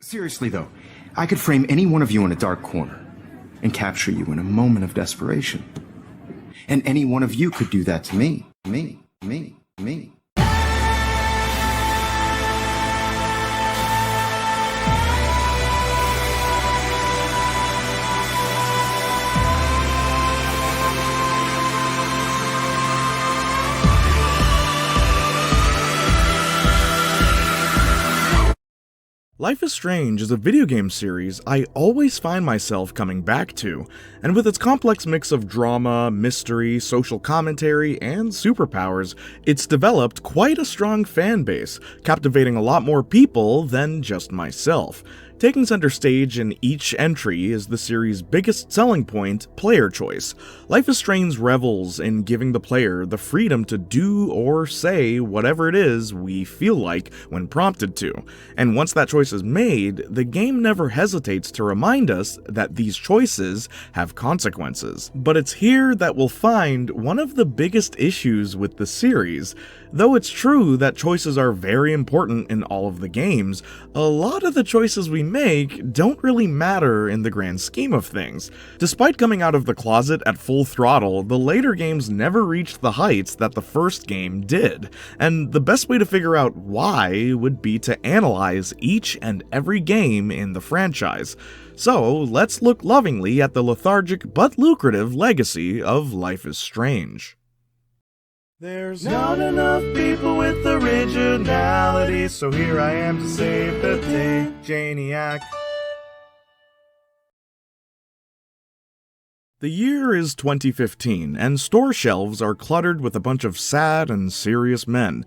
Seriously though, I could frame any one of you in a dark corner and capture you in a moment of desperation. And any one of you could do that to me. Me. Life is Strange is a video game series I always find myself coming back to, and with its complex mix of drama, mystery, social commentary, and superpowers, it's developed quite a strong fan base, captivating a lot more people than just myself. Taking center stage in each entry is the series' biggest selling point, player choice. Life is Strange revels in giving the player the freedom to do or say whatever it is we feel like when prompted to, and once that choice is made, the game never hesitates to remind us that these choices have consequences. But it's here that we'll find one of the biggest issues with the series. Though it's true that choices are very important in all of the games, a lot of the choices we make don't really matter in the grand scheme of things. Despite coming out of the closet at full throttle, the later games never reached the heights that the first game did, and the best way to figure out why would be to analyze each and every game in the franchise. So let's look lovingly at the lethargic but lucrative legacy of Life is Strange. There's not enough people with originality, so here I am to save the day, Jaynalysis. The year is 2015, and store shelves are cluttered with a bunch of sad and serious men.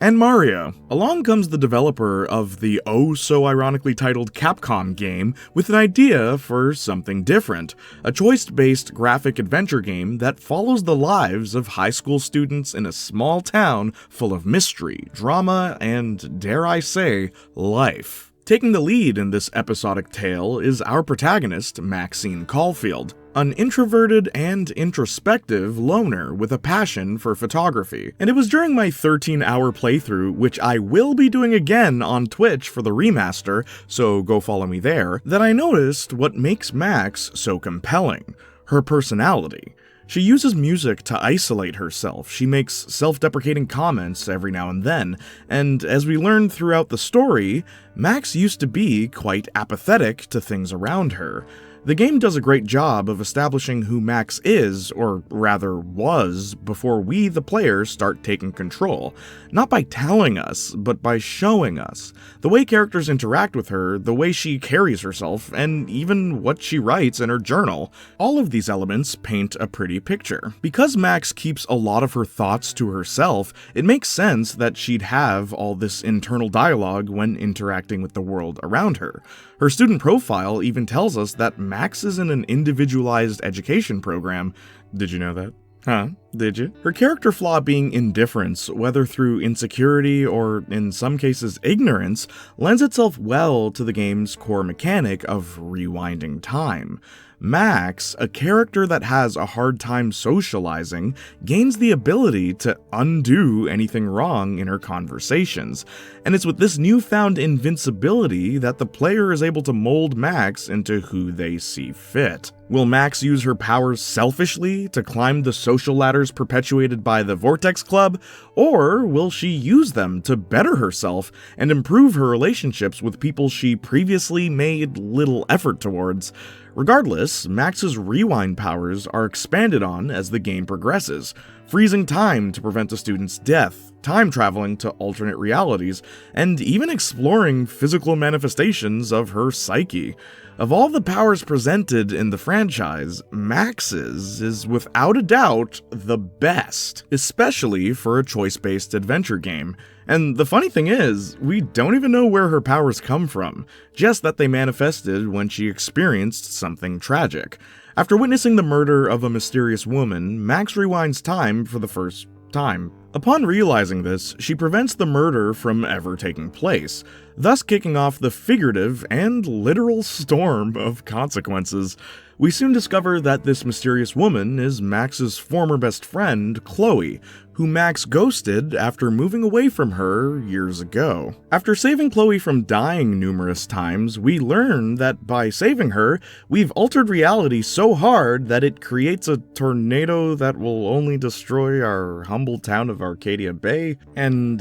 And Mario. Along comes the developer of the oh-so-ironically titled Capcom game with an idea for something different, a choice-based graphic adventure game that follows the lives of high school students in a small town full of mystery, drama, and, dare I say, life. Taking the lead in this episodic tale is our protagonist, Maxine Caulfield, an introverted and introspective loner with a passion for photography. And it was during my 13-hour playthrough, which I will be doing again on Twitch for the remaster, so go follow me there, that I noticed what makes Max so compelling: her personality. She uses music to isolate herself, she makes self-deprecating comments every now and then, and as we learn throughout the story, Max used to be quite apathetic to things around her. The game does a great job of establishing who Max is, or rather was, before we, the players, start taking control. Not by telling us, but by showing us. The way characters interact with her, the way she carries herself, and even what she writes in her journal. All of these elements paint a pretty picture. Because Max keeps a lot of her thoughts to herself, it makes sense that she'd have all this internal dialogue when interacting with the world around her. Her student profile even tells us that Max is in an individualized education program. Did you know that? Huh? Did you? Her character flaw being indifference, whether through insecurity or, in some cases, ignorance, lends itself well to the game's core mechanic of rewinding time. Max, a character that has a hard time socializing, gains the ability to undo anything wrong in her conversations, and it's with this newfound invincibility that the player is able to mold Max into who they see fit. Will Max use her powers selfishly to climb the social ladders perpetuated by the Vortex Club, or will she use them to better herself and improve her relationships with people she previously made little effort towards? Regardless, Max's rewind powers are expanded on as the game progresses, freezing time to prevent a student's death, time traveling to alternate realities, and even exploring physical manifestations of her psyche. Of all the powers presented in the franchise, Max's is without a doubt the best, especially for a choice-based adventure game. And the funny thing is, we don't even know where her powers come from, just that they manifested when she experienced something tragic. After witnessing the murder of a mysterious woman, Max rewinds time for the first time. Upon realizing this, she prevents the murder from ever taking place, thus kicking off the figurative and literal storm of consequences. We soon discover that this mysterious woman is Max's former best friend, Chloe, who Max ghosted after moving away from her years ago. After saving Chloe from dying numerous times, we learn that by saving her, we've altered reality so hard that it creates a tornado that will only destroy our humble town of Arcadia Bay. And,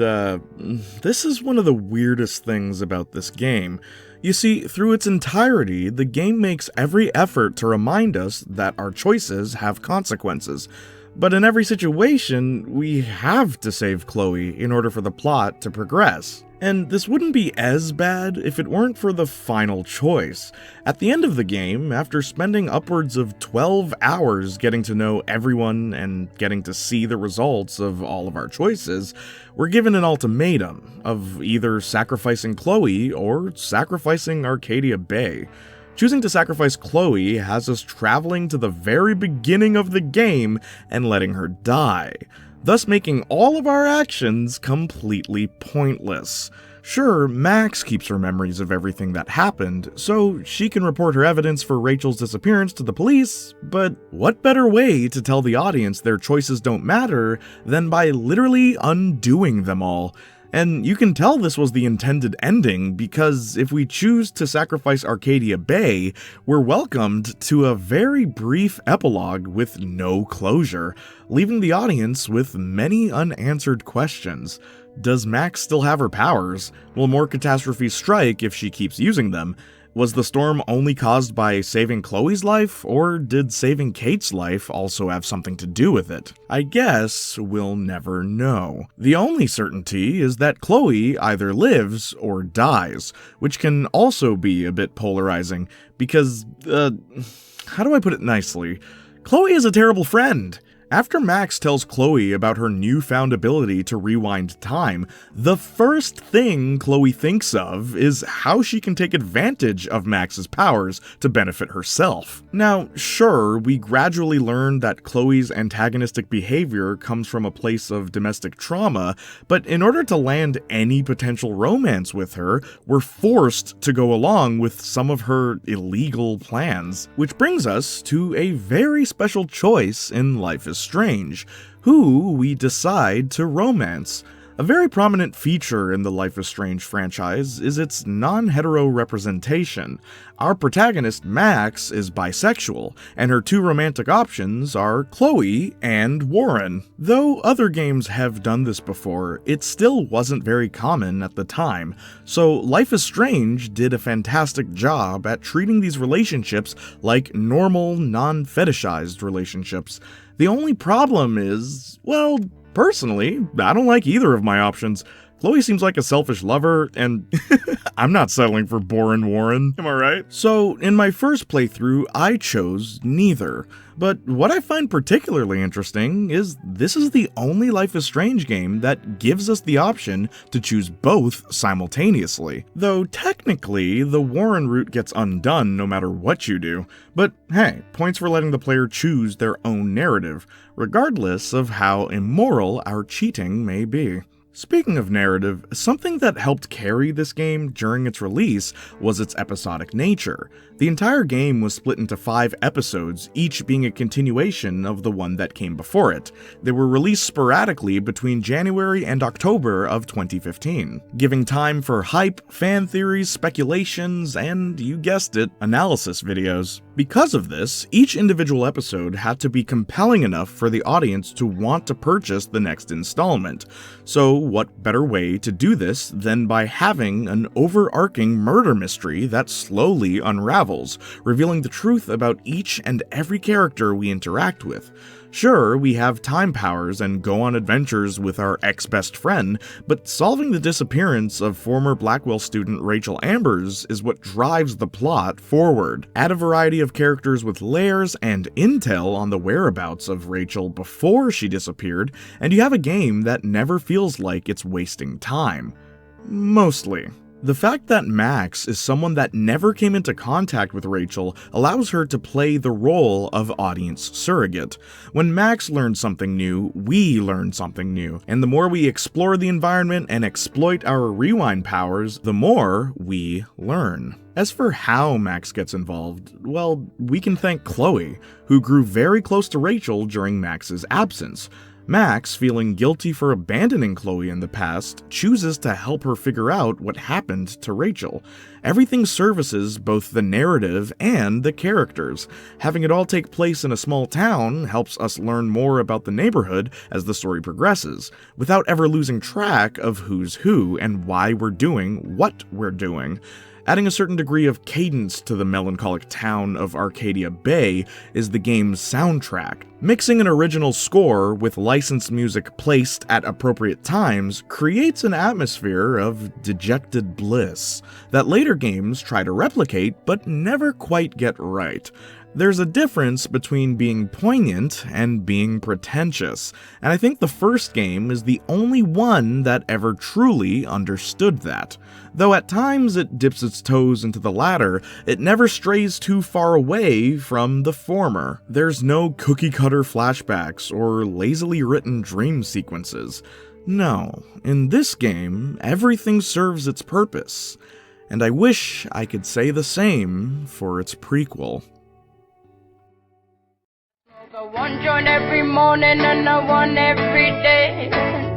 this is one of the weirdest things about this game. You see, through its entirety, the game makes every effort to remind us that our choices have consequences. But in every situation, we have to save Chloe in order for the plot to progress. And this wouldn't be as bad if it weren't for the final choice. At the end of the game, after spending upwards of 12 hours getting to know everyone and getting to see the results of all of our choices, we're given an ultimatum of either sacrificing Chloe or sacrificing Arcadia Bay. Choosing to sacrifice Chloe has us traveling to the very beginning of the game and letting her die, thus making all of our actions completely pointless. Sure, Max keeps her memories of everything that happened, so she can report her evidence for Rachel's disappearance to the police, but what better way to tell the audience their choices don't matter than by literally undoing them all? And you can tell this was the intended ending because if we choose to sacrifice Arcadia Bay, we're welcomed to a very brief epilogue with no closure, leaving the audience with many unanswered questions. Does Max still have her powers? Will more catastrophes strike if she keeps using them? Was the storm only caused by saving Chloe's life, or did saving Kate's life also have something to do with it? I guess we'll never know. The only certainty is that Chloe either lives or dies, which can also be a bit polarizing, because, how do I put it nicely? Chloe is a terrible friend. After Max tells Chloe about her newfound ability to rewind time, the first thing Chloe thinks of is how she can take advantage of Max's powers to benefit herself. Now, sure, we gradually learn that Chloe's antagonistic behavior comes from a place of domestic trauma, but in order to land any potential romance with her, we're forced to go along with some of her illegal plans. Which brings us to a very special choice in Life is Strange, who we decide to romance. A very prominent feature in the Life is Strange franchise is its non-hetero representation. Our protagonist, Max, is bisexual, and her two romantic options are Chloe and Warren. Though other games have done this before, it still wasn't very common at the time, so Life is Strange did a fantastic job at treating these relationships like normal, non-fetishized relationships. The only problem is, well, personally, I don't like either of my options. Chloe seems like a selfish lover, and I'm not settling for boring Warren, am I right? So, in my first playthrough, I chose neither. But what I find particularly interesting is this is the only Life is Strange game that gives us the option to choose both simultaneously. Though technically, the Warren route gets undone no matter what you do. But hey, points for letting the player choose their own narrative, regardless of how immoral our cheating may be. Speaking of narrative, something that helped carry this game during its release was its episodic nature. The entire game was split into 5 episodes, each being a continuation of the one that came before it. They were released sporadically between January and October of 2015, giving time for hype, fan theories, speculations, and, you guessed it, analysis videos. Because of this, each individual episode had to be compelling enough for the audience to want to purchase the next installment. So what better way to do this than by having an overarching murder mystery that slowly unravels, revealing the truth about each and every character we interact with. Sure, we have time powers and go on adventures with our ex-best friend, but solving the disappearance of former Blackwell student Rachel Ambers is what drives the plot forward. Add a variety of characters with layers and intel on the whereabouts of Rachel before she disappeared, and you have a game that never feels like it's wasting time. Mostly. The fact that Max is someone that never came into contact with Rachel allows her to play the role of audience surrogate. When Max learns something new, we learn something new, and the more we explore the environment and exploit our rewind powers, the more we learn. As for how Max gets involved, well, we can thank Chloe, who grew very close to Rachel during Max's absence. Max, feeling guilty for abandoning Chloe in the past, chooses to help her figure out what happened to Rachel. Everything services both the narrative and the characters. Having it all take place in a small town helps us learn more about the neighborhood as the story progresses, without ever losing track of who's who and why we're doing what we're doing. Adding a certain degree of cadence to the melancholic town of Arcadia Bay is the game's soundtrack. Mixing an original score with licensed music placed at appropriate times creates an atmosphere of dejected bliss that later games try to replicate but never quite get right. There's a difference between being poignant and being pretentious, and I think the first game is the only one that ever truly understood that. Though at times it dips its toes into the latter, it never strays too far away from the former. There's no cookie-cutter flashbacks or lazily written dream sequences. No, in this game, everything serves its purpose, and I wish I could say the same for its prequel. One joint every morning and a one every day.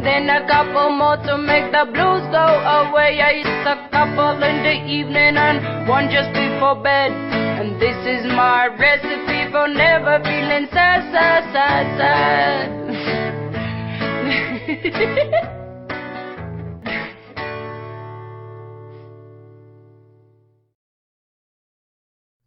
Then a couple more to make the blues go away. I used a couple in the evening and one just before bed. And this is my recipe for never feeling sad, sad, sad, sad.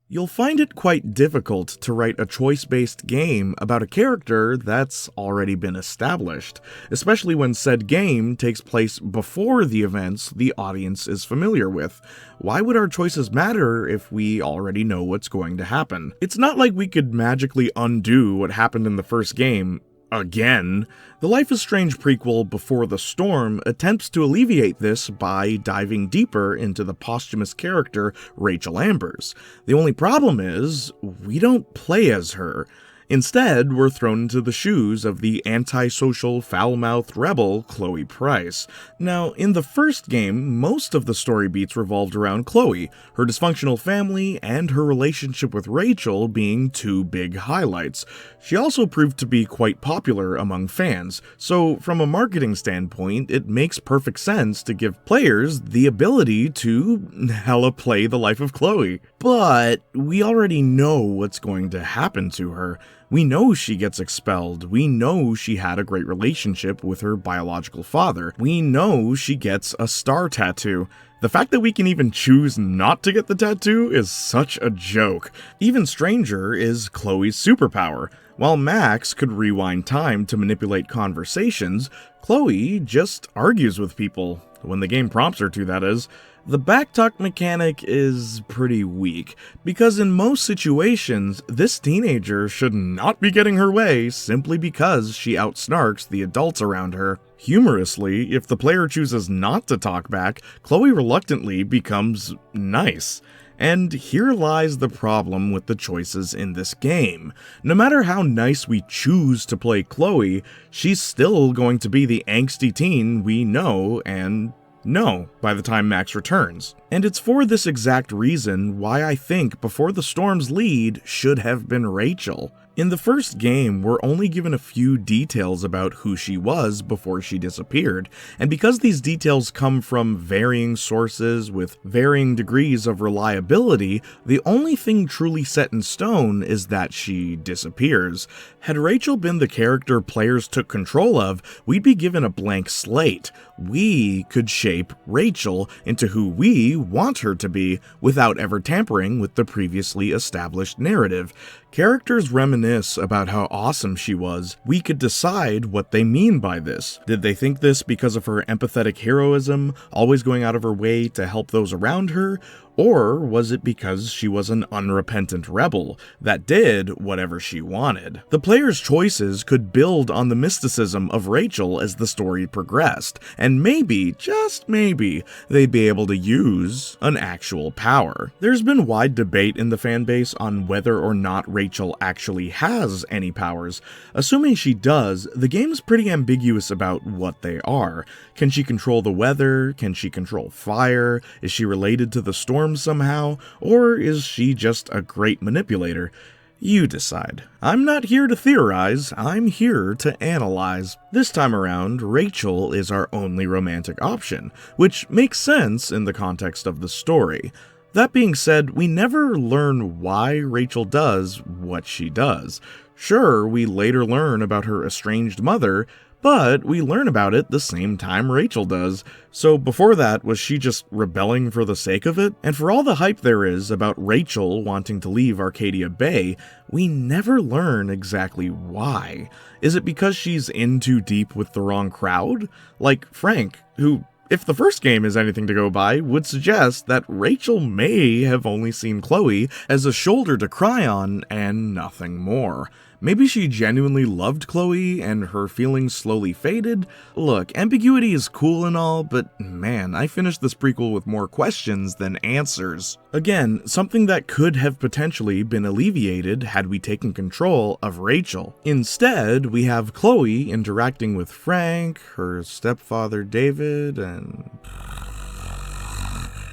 You'll find it quite difficult to write a choice-based game about a character that's already been established, especially when said game takes place before the events the audience is familiar with. Why would our choices matter if we already know what's going to happen? It's not like we could magically undo what happened in the first game again. The Life is Strange prequel, Before the Storm, attempts to alleviate this by diving deeper into the posthumous character Rachel Ambers. The only problem is, we don't play as her. Instead, we're thrown into the shoes of the antisocial, foul-mouthed rebel Chloe Price. Now, in the first game, most of the story beats revolved around Chloe, her dysfunctional family, and her relationship with Rachel being two big highlights. She also proved to be quite popular among fans, so from a marketing standpoint, it makes perfect sense to give players the ability to hella play the life of Chloe. But we already know what's going to happen to her. We know she gets expelled. We know she had a great relationship with her biological father. We know she gets a star tattoo. The fact that we can even choose not to get the tattoo is such a joke. Even stranger is Chloe's superpower. While Max could rewind time to manipulate conversations, Chloe just argues with people. When the game prompts her to, that is. The backtalk mechanic is pretty weak, because in most situations, this teenager should not be getting her way simply because she outsnarks the adults around her. Humorously, if the player chooses not to talk back, Chloe reluctantly becomes nice. And here lies the problem with the choices in this game. No matter how nice we choose to play Chloe, she's still going to be the angsty teen we know and no by the time Max returns. And it's for this exact reason why I think Before the Storm's lead should have been Rachel. In the first game, we're only given a few details about who she was before she disappeared, and because these details come from varying sources with varying degrees of reliability, the only thing truly set in stone is that she disappears. Had Rachel been the character players took control of, we'd be given a blank slate. We could shape Rachel into who we want her to be without ever tampering with the previously established narrative. Characters reminisce about how awesome she was. We could decide what they mean by this. Did they think this because of her empathetic heroism, always going out of her way to help those around her? Or was it because she was an unrepentant rebel that did whatever she wanted? The player's choices could build on the mysticism of Rachel as the story progressed, and maybe, just maybe, they'd be able to use an actual power. There's been wide debate in the fanbase on whether or not Rachel actually has any powers. Assuming she does, the game's pretty ambiguous about what they are. Can she control the weather? Can she control fire? Is she related to the storm somehow, or is she just a great manipulator? You decide. I'm not here to theorize, I'm here to analyze. This time around, Rachel is our only romantic option, which makes sense in the context of the story. That being said, we never learn why Rachel does what she does. Sure, we later learn about her estranged mother, but we learn about it the same time Rachel does. So before that, was she just rebelling for the sake of it? And for all the hype there is about Rachel wanting to leave Arcadia Bay, we never learn exactly why. Is it because she's in too deep with the wrong crowd? Like Frank, who, if the first game is anything to go by, would suggest that Rachel may have only seen Chloe as a shoulder to cry on and nothing more. Maybe she genuinely loved Chloe and her feelings slowly faded? Look, ambiguity is cool and all, but man, I finished this prequel with more questions than answers. Again, something that could have potentially been alleviated had we taken control of Rachel. Instead, we have Chloe interacting with Frank, her stepfather David, and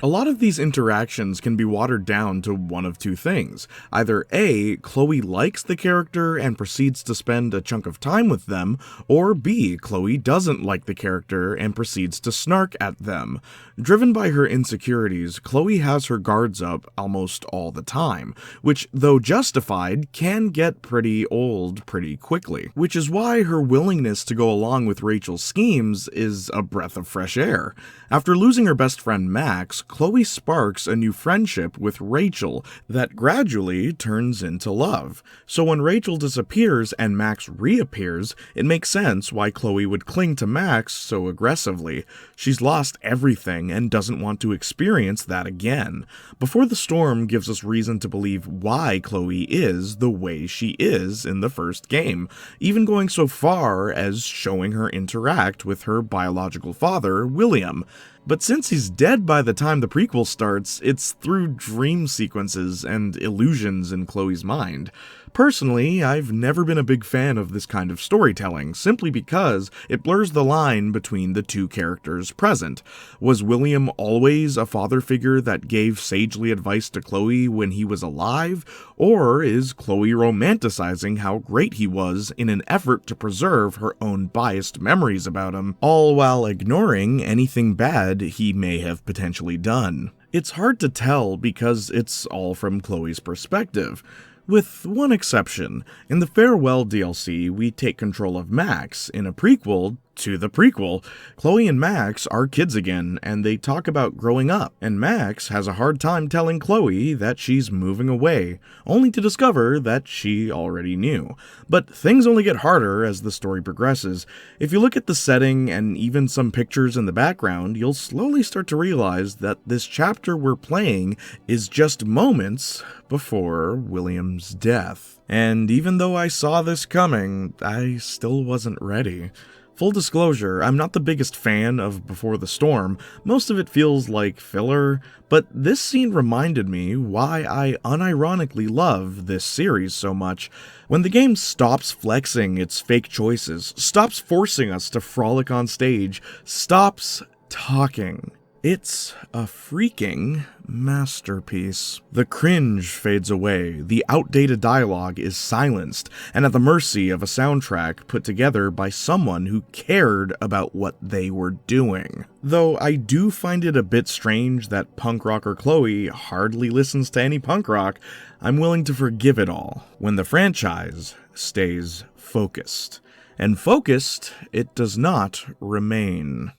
a lot of these interactions can be watered down to one of two things. Either A, Chloe likes the character and proceeds to spend a chunk of time with them, or B, Chloe doesn't like the character and proceeds to snark at them. Driven by her insecurities, Chloe has her guards up almost all the time, which, though justified, can get pretty old pretty quickly. Which is why her willingness to go along with Rachel's schemes is a breath of fresh air. After losing her best friend Max, Chloe sparks a new friendship with Rachel that gradually turns into love. So when Rachel disappears and Max reappears, it makes sense why Chloe would cling to Max so aggressively. She's lost everything and doesn't want to experience that again. Before the Storm gives us reason to believe why Chloe is the way she is in the first game, even going so far as showing her interact with her biological father, William. But since he's dead by the time the prequel starts, it's through dream sequences and illusions in Chloe's mind. Personally, I've never been a big fan of this kind of storytelling, simply because it blurs the line between the two characters present. Was William always a father figure that gave sagely advice to Chloe when he was alive? Or is Chloe romanticizing how great he was in an effort to preserve her own biased memories about him, all while ignoring anything bad he may have potentially done? It's hard to tell because it's all from Chloe's perspective. With one exception, in the Farewell DLC, we take control of Max in a prequel to the prequel. Chloe and Max are kids again, and they talk about growing up, and Max has a hard time telling Chloe that she's moving away, only to discover that she already knew. But things only get harder as the story progresses. If you look at the setting and even some pictures in the background, you'll slowly start to realize that this chapter we're playing is just moments before William's death. And even though I saw this coming, I still wasn't ready. Full disclosure, I'm not the biggest fan of Before the Storm. Most of it feels like filler, but this scene reminded me why I unironically love this series so much. When the game stops flexing its fake choices, stops forcing us to frolic on stage, stops talking. It's a freaking masterpiece. The cringe fades away, the outdated dialogue is silenced, and at the mercy of a soundtrack put together by someone who cared about what they were doing. Though I do find it a bit strange that punk rocker Chloe hardly listens to any punk rock, I'm willing to forgive it all when the franchise stays focused. And focused, it does not remain.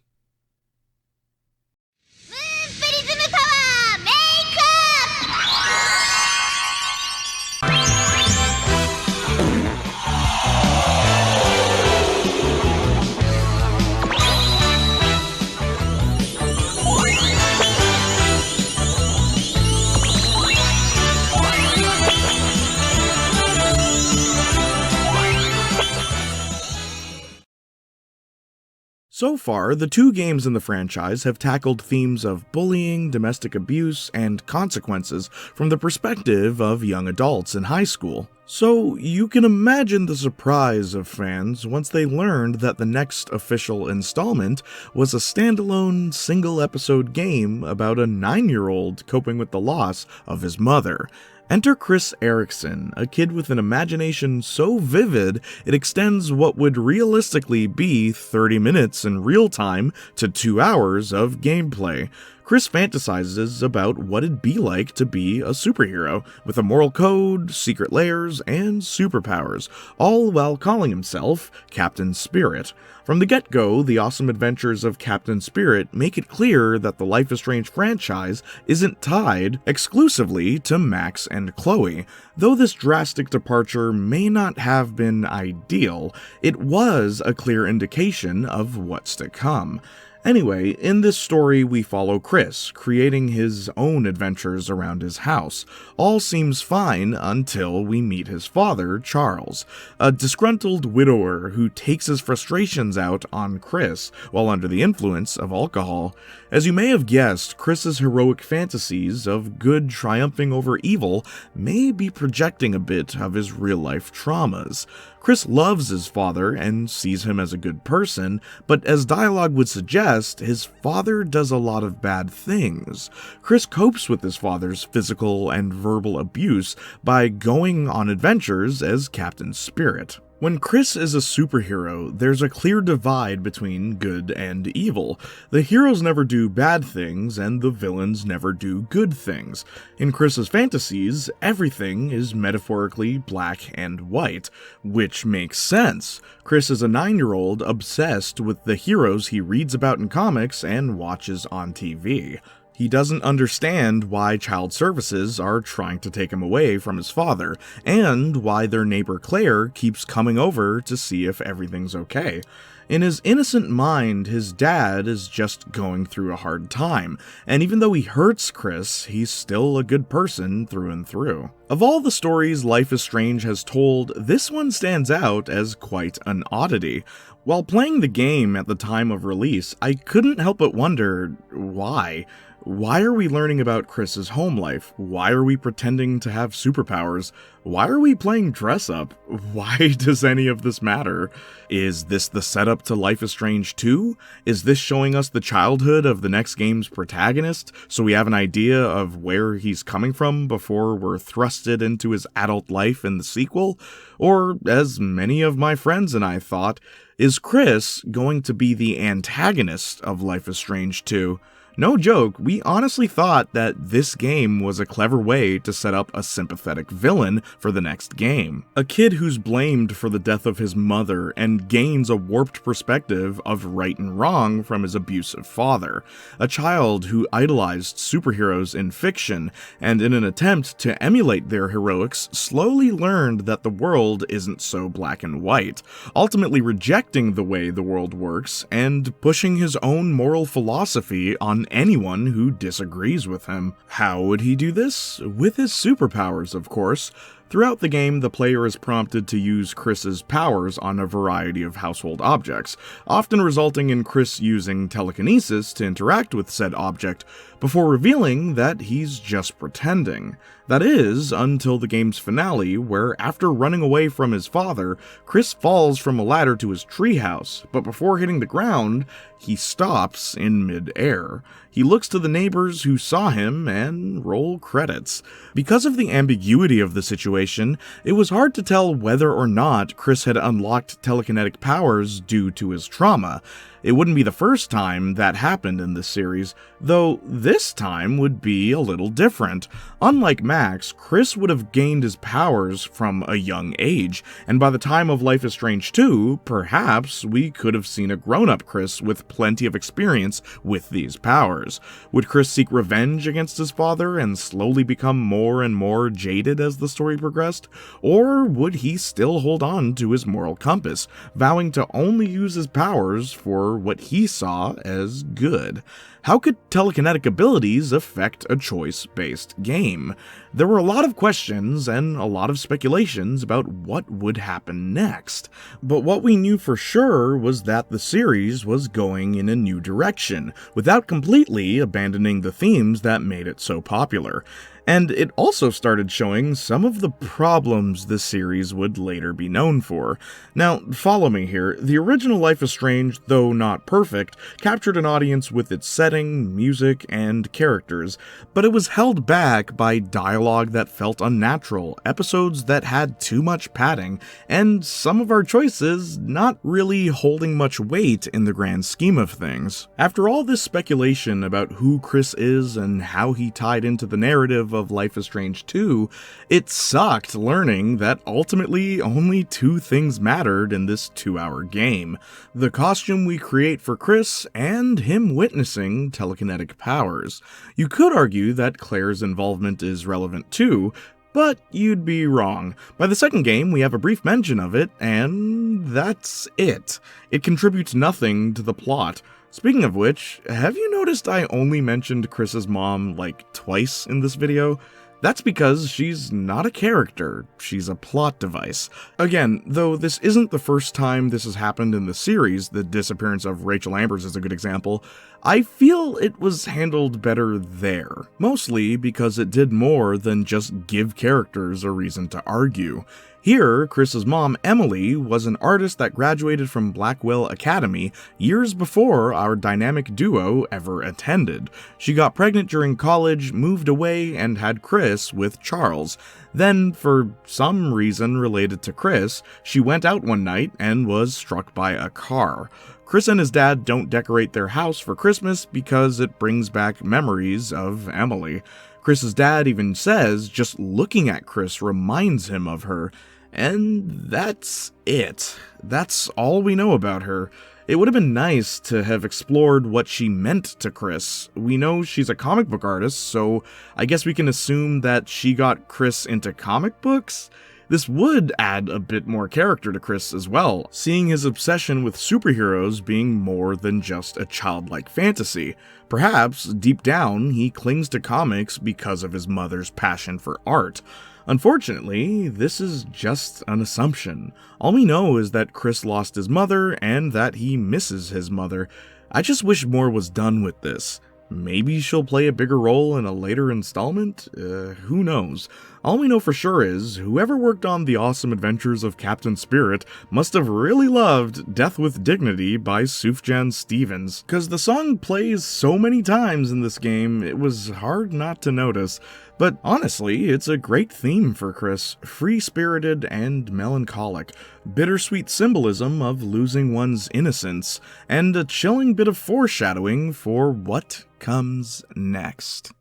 So far, the 2 games in the franchise have tackled themes of bullying, domestic abuse, and consequences from the perspective of young adults in high school. So you can imagine the surprise of fans once they learned that the next official installment was a standalone, single-episode game about a 9-year-old coping with the loss of his mother. Enter Chris Erickson, a kid with an imagination so vivid it extends what would realistically be 30 minutes in real time to 2 hours of gameplay. Chris fantasizes about what it'd be like to be a superhero, with a moral code, secret layers, and superpowers, all while calling himself Captain Spirit. From the get-go, the awesome adventures of Captain Spirit make it clear that the Life is Strange franchise isn't tied exclusively to Max and Chloe. Though this drastic departure may not have been ideal, it was a clear indication of what's to come. Anyway, in this story we follow Chris, creating his own adventures around his house. All seems fine until we meet his father, Charles, a disgruntled widower who takes his frustrations out on Chris while under the influence of alcohol. As you may have guessed, Chris's heroic fantasies of good triumphing over evil may be projecting a bit of his real-life traumas. Chris loves his father and sees him as a good person, but as dialogue would suggest, his father does a lot of bad things. Chris copes with his father's physical and verbal abuse by going on adventures as Captain Spirit. When Chris is a superhero, there's a clear divide between good and evil. The heroes never do bad things, and the villains never do good things. In Chris's fantasies, everything is metaphorically black and white, which makes sense. Chris is a 9-year-old obsessed with the heroes he reads about in comics and watches on TV. He doesn't understand why child services are trying to take him away from his father, and why their neighbor Claire keeps coming over to see if everything's okay. In his innocent mind, his dad is just going through a hard time, and even though he hurts Chris, he's still a good person through and through. Of all the stories Life is Strange has told, this one stands out as quite an oddity. While playing the game at the time of release, I couldn't help but wonder, why? Why are we learning about Chris's home life? Why are we pretending to have superpowers? Why are we playing dress-up? Why does any of this matter? Is this the setup to Life is Strange 2? Is this showing us the childhood of the next game's protagonist, so we have an idea of where he's coming from before we're thrusted into his adult life in the sequel? Or, as many of my friends and I thought, is Chris going to be the antagonist of Life is Strange 2? No joke, we honestly thought that this game was a clever way to set up a sympathetic villain for the next game. A kid who's blamed for the death of his mother and gains a warped perspective of right and wrong from his abusive father. A child who idolized superheroes in fiction and in an attempt to emulate their heroics slowly learned that the world isn't so black and white, ultimately rejecting the way the world works and pushing his own moral philosophy on anyone who disagrees with him. How would he do this? With his superpowers, of course. Throughout the game, the player is prompted to use Chris's powers on a variety of household objects, often resulting in Chris using telekinesis to interact with said object, before revealing that he's just pretending. That is, until the game's finale, where after running away from his father, Chris falls from a ladder to his treehouse, but before hitting the ground, he stops in mid-air. He looks to the neighbors who saw him and roll credits. Because of the ambiguity of the situation, it was hard to tell whether or not Chris had unlocked telekinetic powers due to his trauma. It wouldn't be the first time that happened in this series, though this time would be a little different. Unlike Max, Chris would have gained his powers from a young age, and by the time of Life is Strange 2, perhaps we could have seen a grown-up Chris with plenty of experience with these powers. Would Chris seek revenge against his father and slowly become more and more jaded as the story progressed? Or would he still hold on to his moral compass, vowing to only use his powers for what he saw as good? How could telekinetic abilities affect a choice-based game? There were a lot of questions and a lot of speculations about what would happen next. But what we knew for sure was that the series was going in a new direction, without completely abandoning the themes that made it so popular. And it also started showing some of the problems the series would later be known for. Now, follow me here. The original Life is Strange, though not perfect, captured an audience with its setting, music, and characters, but it was held back by dialogue that felt unnatural, episodes that had too much padding, and some of our choices not really holding much weight in the grand scheme of things. After all this speculation about who Chris is and how he tied into the narrative of Life is Strange 2, it sucked learning that ultimately only two things mattered in this 2-hour game: the costume we create for Chris and him witnessing telekinetic powers. You could argue that Claire's involvement is relevant too, but you'd be wrong. By the second game, we have a brief mention of it, and that's it. It contributes nothing to the plot. Speaking of which, have you noticed I only mentioned Chris's mom like twice in this video? That's because she's not a character, she's a plot device. Again, though this isn't the first time this has happened in the series, the disappearance of Rachel Ambers is a good example, I feel it was handled better there. Mostly because it did more than just give characters a reason to argue. Here, Chris's mom, Emily, was an artist that graduated from Blackwell Academy years before our dynamic duo ever attended. She got pregnant during college, moved away, and had Chris with Charles. Then, for some reason related to Chris, she went out one night and was struck by a car. Chris and his dad don't decorate their house for Christmas because it brings back memories of Emily. Chris's dad even says just looking at Chris reminds him of her. And that's it. That's all we know about her. It would have been nice to have explored what she meant to Chris. We know she's a comic book artist, so I guess we can assume that she got Chris into comic books? This would add a bit more character to Chris as well, seeing his obsession with superheroes being more than just a childlike fantasy. Perhaps, deep down, he clings to comics because of his mother's passion for art. Unfortunately, this is just an assumption. All we know is that Chris lost his mother and that he misses his mother. I just wish more was done with this. Maybe she'll play a bigger role in a later installment? Who knows? All we know for sure is, whoever worked on The Awesome Adventures of Captain Spirit must have really loved Death with Dignity by Sufjan Stevens, cause the song plays so many times in this game, it was hard not to notice. But honestly, it's a great theme for Chris, free-spirited and melancholic, bittersweet symbolism of losing one's innocence, and a chilling bit of foreshadowing for what comes next.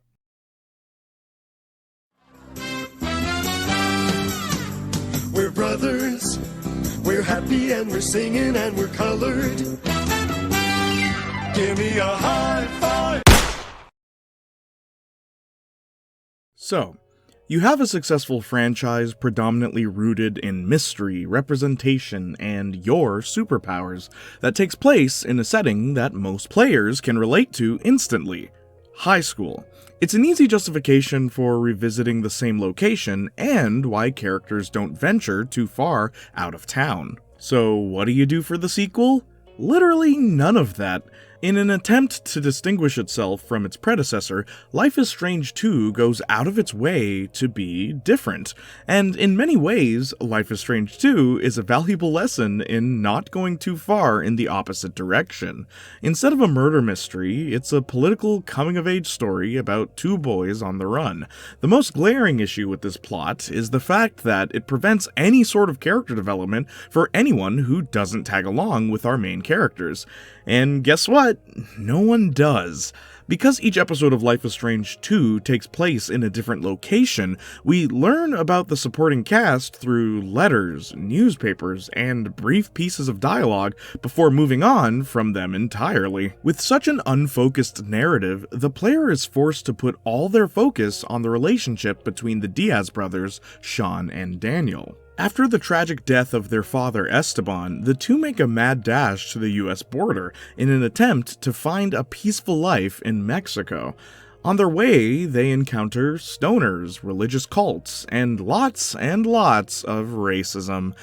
We're brothers, we're happy and we're singing and we're colored. Give me a high five! So, you have a successful franchise predominantly rooted in mystery, representation, and your superpowers that takes place in a setting that most players can relate to instantly: high school. It's an easy justification for revisiting the same location and why characters don't venture too far out of town. So what do you do for the sequel? Literally none of that. In an attempt to distinguish itself from its predecessor, Life is Strange 2 goes out of its way to be different. And in many ways, Life is Strange 2 is a valuable lesson in not going too far in the opposite direction. Instead of a murder mystery, it's a political coming-of-age story about two boys on the run. The most glaring issue with this plot is the fact that it prevents any sort of character development for anyone who doesn't tag along with our main characters. And guess what? No one does. Because each episode of Life is Strange 2 takes place in a different location, we learn about the supporting cast through letters, newspapers, and brief pieces of dialogue before moving on from them entirely. With such an unfocused narrative, the player is forced to put all their focus on the relationship between the Diaz brothers, Sean and Daniel. After the tragic death of their father Esteban, the two make a mad dash to the US border in an attempt to find a peaceful life in Mexico. On their way, they encounter stoners, religious cults, and lots of racism.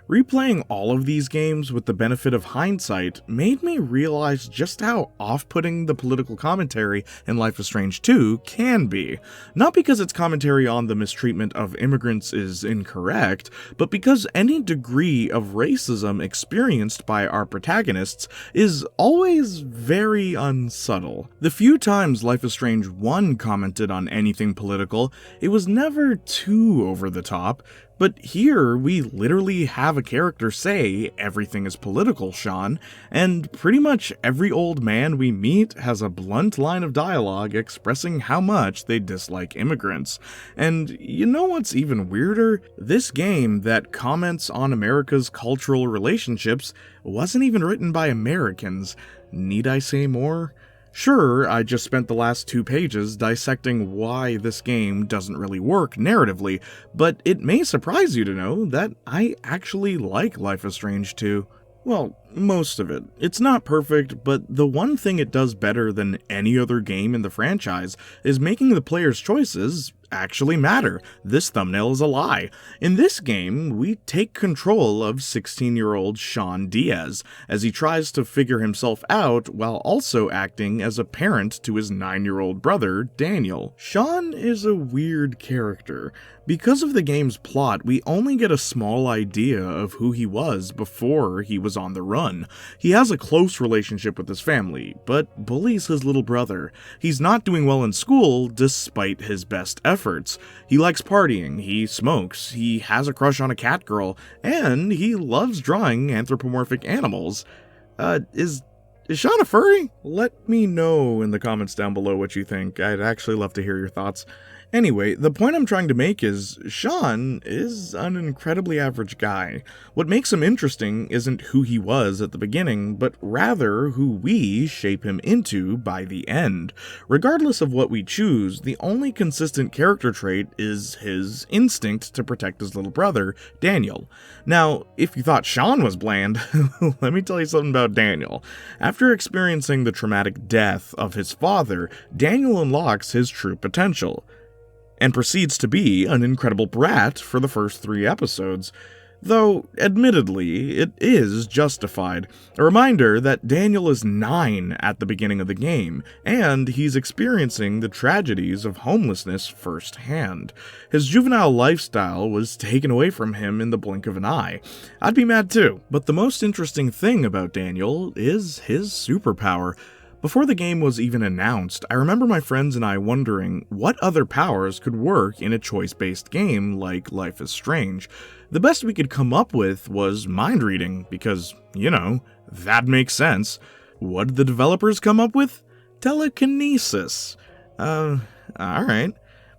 Replaying all of these games with the benefit of hindsight made me realize just how off-putting the political commentary in Life is Strange 2 can be. Not because its commentary on the mistreatment of immigrants is incorrect, but because any degree of racism experienced by our protagonists is always very unsubtle. The few times Life is Strange 1 commented on anything political, it was never too over the top. But here, we literally have a character say, "Everything is political, Sean," and pretty much every old man we meet has a blunt line of dialogue expressing how much they dislike immigrants. And you know what's even weirder? This game that comments on America's cultural relationships wasn't even written by Americans. Need I say more? Sure, I just spent the last 2 pages dissecting why this game doesn't really work narratively, but it may surprise you to know that I actually like Life is Strange 2. Well, most of it. It's not perfect, but the one thing it does better than any other game in the franchise is making the player's choices actually matter. This thumbnail is a lie. In this game, we take control of 16-year-old Sean Diaz as he tries to figure himself out while also acting as a parent to his 9-year-old brother, Daniel. Sean is a weird character. Because of the game's plot, we only get a small idea of who he was before he was on the run. He has a close relationship with his family, but bullies his little brother. He's not doing well in school despite his best efforts. He likes partying, he smokes, he has a crush on a cat girl, and he loves drawing anthropomorphic animals. Is Sean a furry? Let me know in the comments down below what you think. I'd actually love to hear your thoughts. Anyway, the point I'm trying to make is, Sean is an incredibly average guy. What makes him interesting isn't who he was at the beginning, but rather who we shape him into by the end. Regardless of what we choose, the only consistent character trait is his instinct to protect his little brother, Daniel. Now, if you thought Sean was bland, let me tell you something about Daniel. After experiencing the traumatic death of his father, Daniel unlocks his true potential and proceeds to be an incredible brat for the first 3 episodes. Though, admittedly, it is justified. A reminder that Daniel is 9 at the beginning of the game, and he's experiencing the tragedies of homelessness firsthand. His juvenile lifestyle was taken away from him in the blink of an eye. I'd be mad too, but the most interesting thing about Daniel is his superpower. Before the game was even announced, I remember my friends and I wondering what other powers could work in a choice-based game like Life is Strange. The best we could come up with was mind reading, because, you know, that makes sense. What did the developers come up with? Telekinesis. Alright.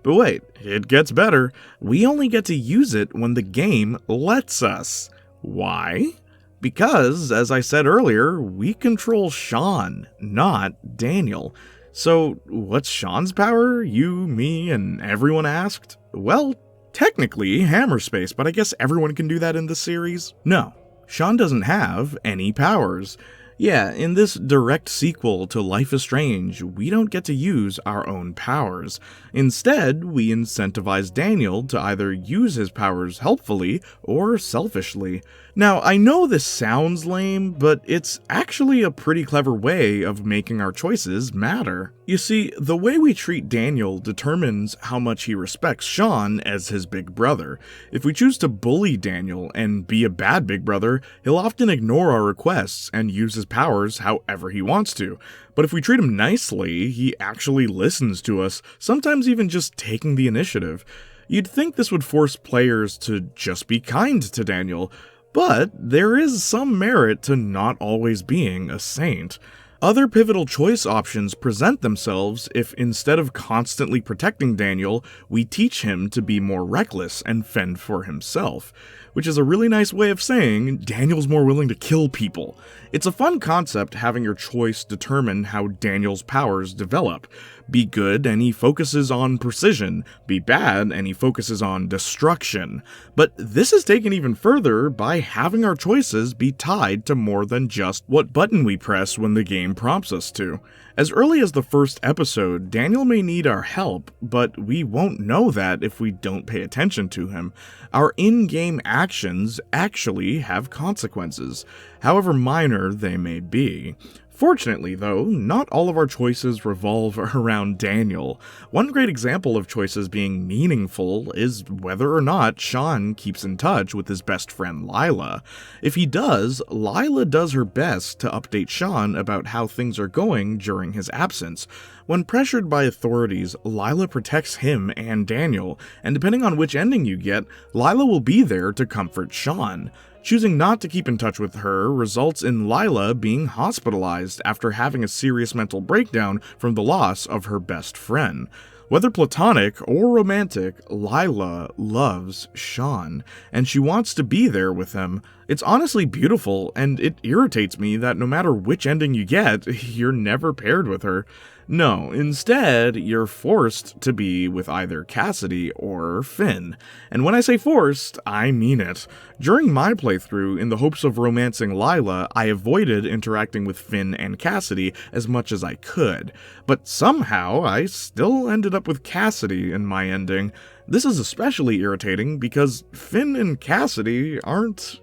But wait, it gets better. We only get to use it when the game lets us. Why? Because, as I said earlier, we control Sean, not Daniel. So, what's Sean's power? You, me, and everyone asked? Well, technically, hammer space, but I guess everyone can do that in the series? No, Sean doesn't have any powers. Yeah, in this direct sequel to Life is Strange, we don't get to use our own powers. Instead, we incentivize Daniel to either use his powers helpfully or selfishly. Now, I know this sounds lame, but it's actually a pretty clever way of making our choices matter. You see, the way we treat Daniel determines how much he respects Sean as his big brother. If we choose to bully Daniel and be a bad big brother, he'll often ignore our requests and use his powers however he wants to. But if we treat him nicely, he actually listens to us, sometimes even just taking the initiative. You'd think this would force players to just be kind to Daniel, but there is some merit to not always being a saint. Other pivotal choice options present themselves if instead of constantly protecting Daniel, we teach him to be more reckless and fend for himself. Which is a really nice way of saying Daniel's more willing to kill people. It's a fun concept having your choice determine how Daniel's powers develop. Be good and he focuses on precision. Be bad and he focuses on destruction. But this is taken even further by having our choices be tied to more than just what button we press when the game prompts us to. As early as the first episode, Daniel may need our help, but we won't know that if we don't pay attention to him. Our in-game actions actually have consequences, however minor they may be. Fortunately, though, not all of our choices revolve around Daniel. One great example of choices being meaningful is whether or not Sean keeps in touch with his best friend Lila. If he does, Lila does her best to update Sean about how things are going during his absence. When pressured by authorities, Lila protects him and Daniel, and depending on which ending you get, Lila will be there to comfort Sean. Choosing not to keep in touch with her results in Lila being hospitalized after having a serious mental breakdown from the loss of her best friend. Whether platonic or romantic, Lila loves Sean, and she wants to be there with him. It's honestly beautiful, and it irritates me that no matter which ending you get, you're never paired with her. No, instead, you're forced to be with either Cassidy or Finn. And when I say forced, I mean it. During my playthrough, in the hopes of romancing Lila, I avoided interacting with Finn and Cassidy as much as I could. But somehow, I still ended up with Cassidy in my ending. This is especially irritating because Finn and Cassidy aren't,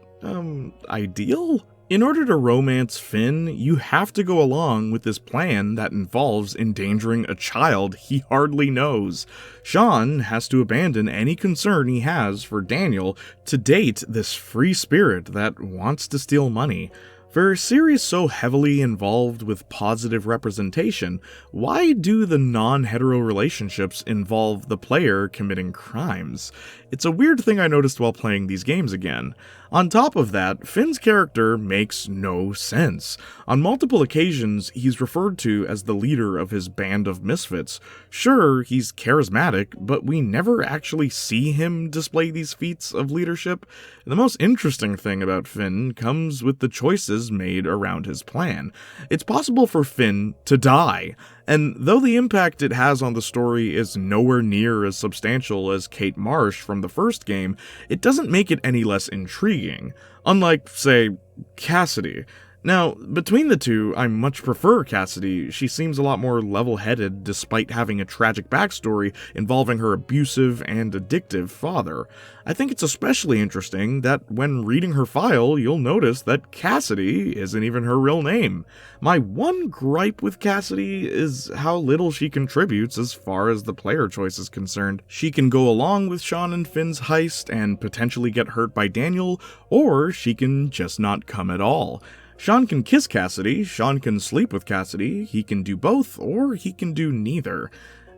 ideal? In order to romance Finn, you have to go along with this plan that involves endangering a child he hardly knows. Sean has to abandon any concern he has for Daniel to date this free spirit that wants to steal money. For a series so heavily involved with positive representation, why do the non-hetero relationships involve the player committing crimes? It's a weird thing I noticed while playing these games again. On top of that, Finn's character makes no sense. On multiple occasions, he's referred to as the leader of his band of misfits. Sure, he's charismatic, but we never actually see him display these feats of leadership. The most interesting thing about Finn comes with the choices made around his plan. It's possible for Finn to die, and though the impact it has on the story is nowhere near as substantial as Kate Marsh from the first game, it doesn't make it any less intriguing. Unlike, say, Cassidy. Now, between the two, I much prefer Cassidy. She seems a lot more level-headed despite having a tragic backstory involving her abusive and addictive father. I think it's especially interesting that when reading her file, you'll notice that Cassidy isn't even her real name. My one gripe with Cassidy is how little she contributes as far as the player choice is concerned. She can go along with Sean and Finn's heist and potentially get hurt by Daniel, or she can just not come at all. Sean can kiss Cassidy, Sean can sleep with Cassidy, he can do both, or he can do neither.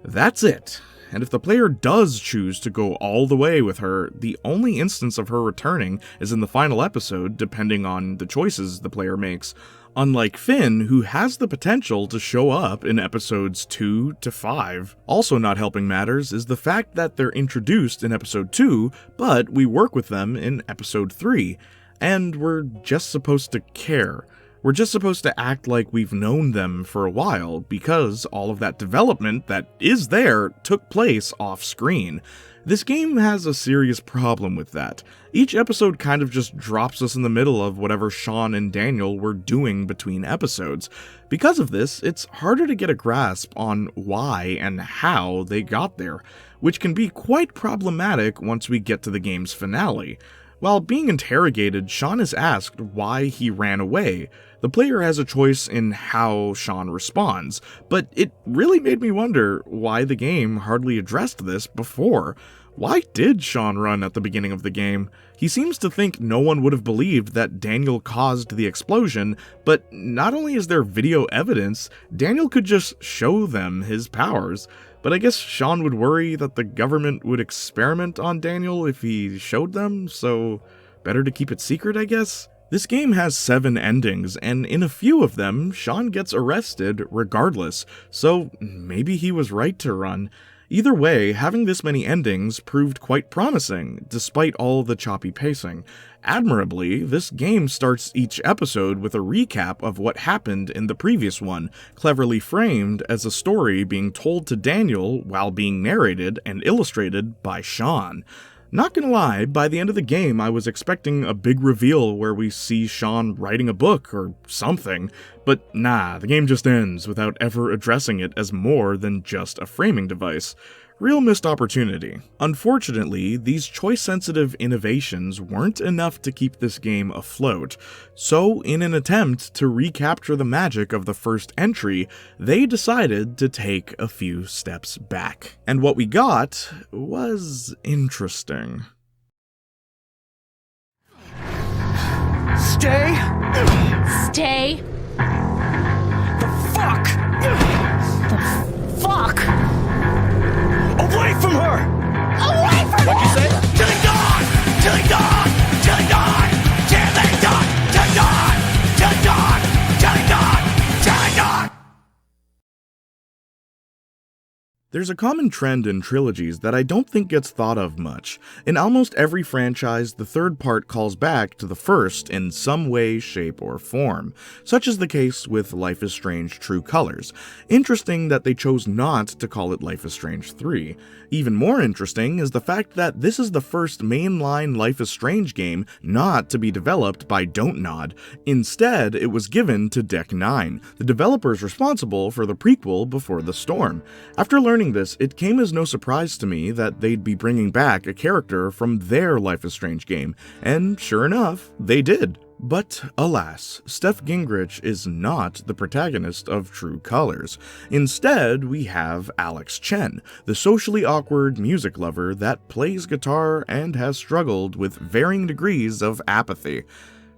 That's it. And if the player does choose to go all the way with her, the only instance of her returning is in the final episode, depending on the choices the player makes. Unlike Finn, who has the potential to show up in episodes 2 to 5. Also not helping matters is the fact that they're introduced in episode 2, but we work with them in episode 3. And we're just supposed to care. We're just supposed to act like we've known them for a while, because all of that development that is there took place off-screen. This game has a serious problem with that. Each episode kind of just drops us in the middle of whatever Sean and Daniel were doing between episodes. Because of this, it's harder to get a grasp on why and how they got there, which can be quite problematic once we get to the game's finale. While being interrogated, Sean is asked why he ran away. The player has a choice in how Sean responds, but it really made me wonder why the game hardly addressed this before. Why did Sean run at the beginning of the game? He seems to think no one would have believed that Daniel caused the explosion, but not only is there video evidence, Daniel could just show them his powers. But I guess Sean would worry that the government would experiment on Daniel if he showed them, so better to keep it secret, I guess? This game has 7 endings, and in a few of them, Sean gets arrested regardless, so maybe he was right to run. Either way, having this many endings proved quite promising, despite all the choppy pacing. Admirably, this game starts each episode with a recap of what happened in the previous one, cleverly framed as a story being told to Daniel while being narrated and illustrated by Sean. Not gonna lie, by the end of the game I was expecting a big reveal where we see Sean writing a book or something, but nah, the game just ends without ever addressing it as more than just a framing device. Real missed opportunity. Unfortunately, these choice-sensitive innovations weren't enough to keep this game afloat, so in an attempt to recapture the magic of the first entry, they decided to take a few steps back. And what we got was interesting. Stay Stay the fuck away from her! away from What'd you say? Tilly dawn! Tilly dawn! Tilly dawn! Tilly dawn! Tilly dawn! Tilly dawn! Tilly dawn! Tilly dawn! There's a common trend in trilogies that I don't think gets thought of much. In almost every franchise, the third part calls back to the first in some way, shape, or form. Such is the case with Life is Strange True Colors. Interesting that they chose not to call it Life is Strange 3. Even more interesting is the fact that this is the first mainline Life is Strange game not to be developed by Don't Nod. Instead, it was given to Deck 9, the developers responsible for the prequel Before the Storm. After learning this, it came as no surprise to me that they'd be bringing back a character from their Life is Strange game, and sure enough, they did. But alas, Steph Gingrich is not the protagonist of True Colors. Instead, we have Alex Chen, the socially awkward music lover that plays guitar and has struggled with varying degrees of apathy.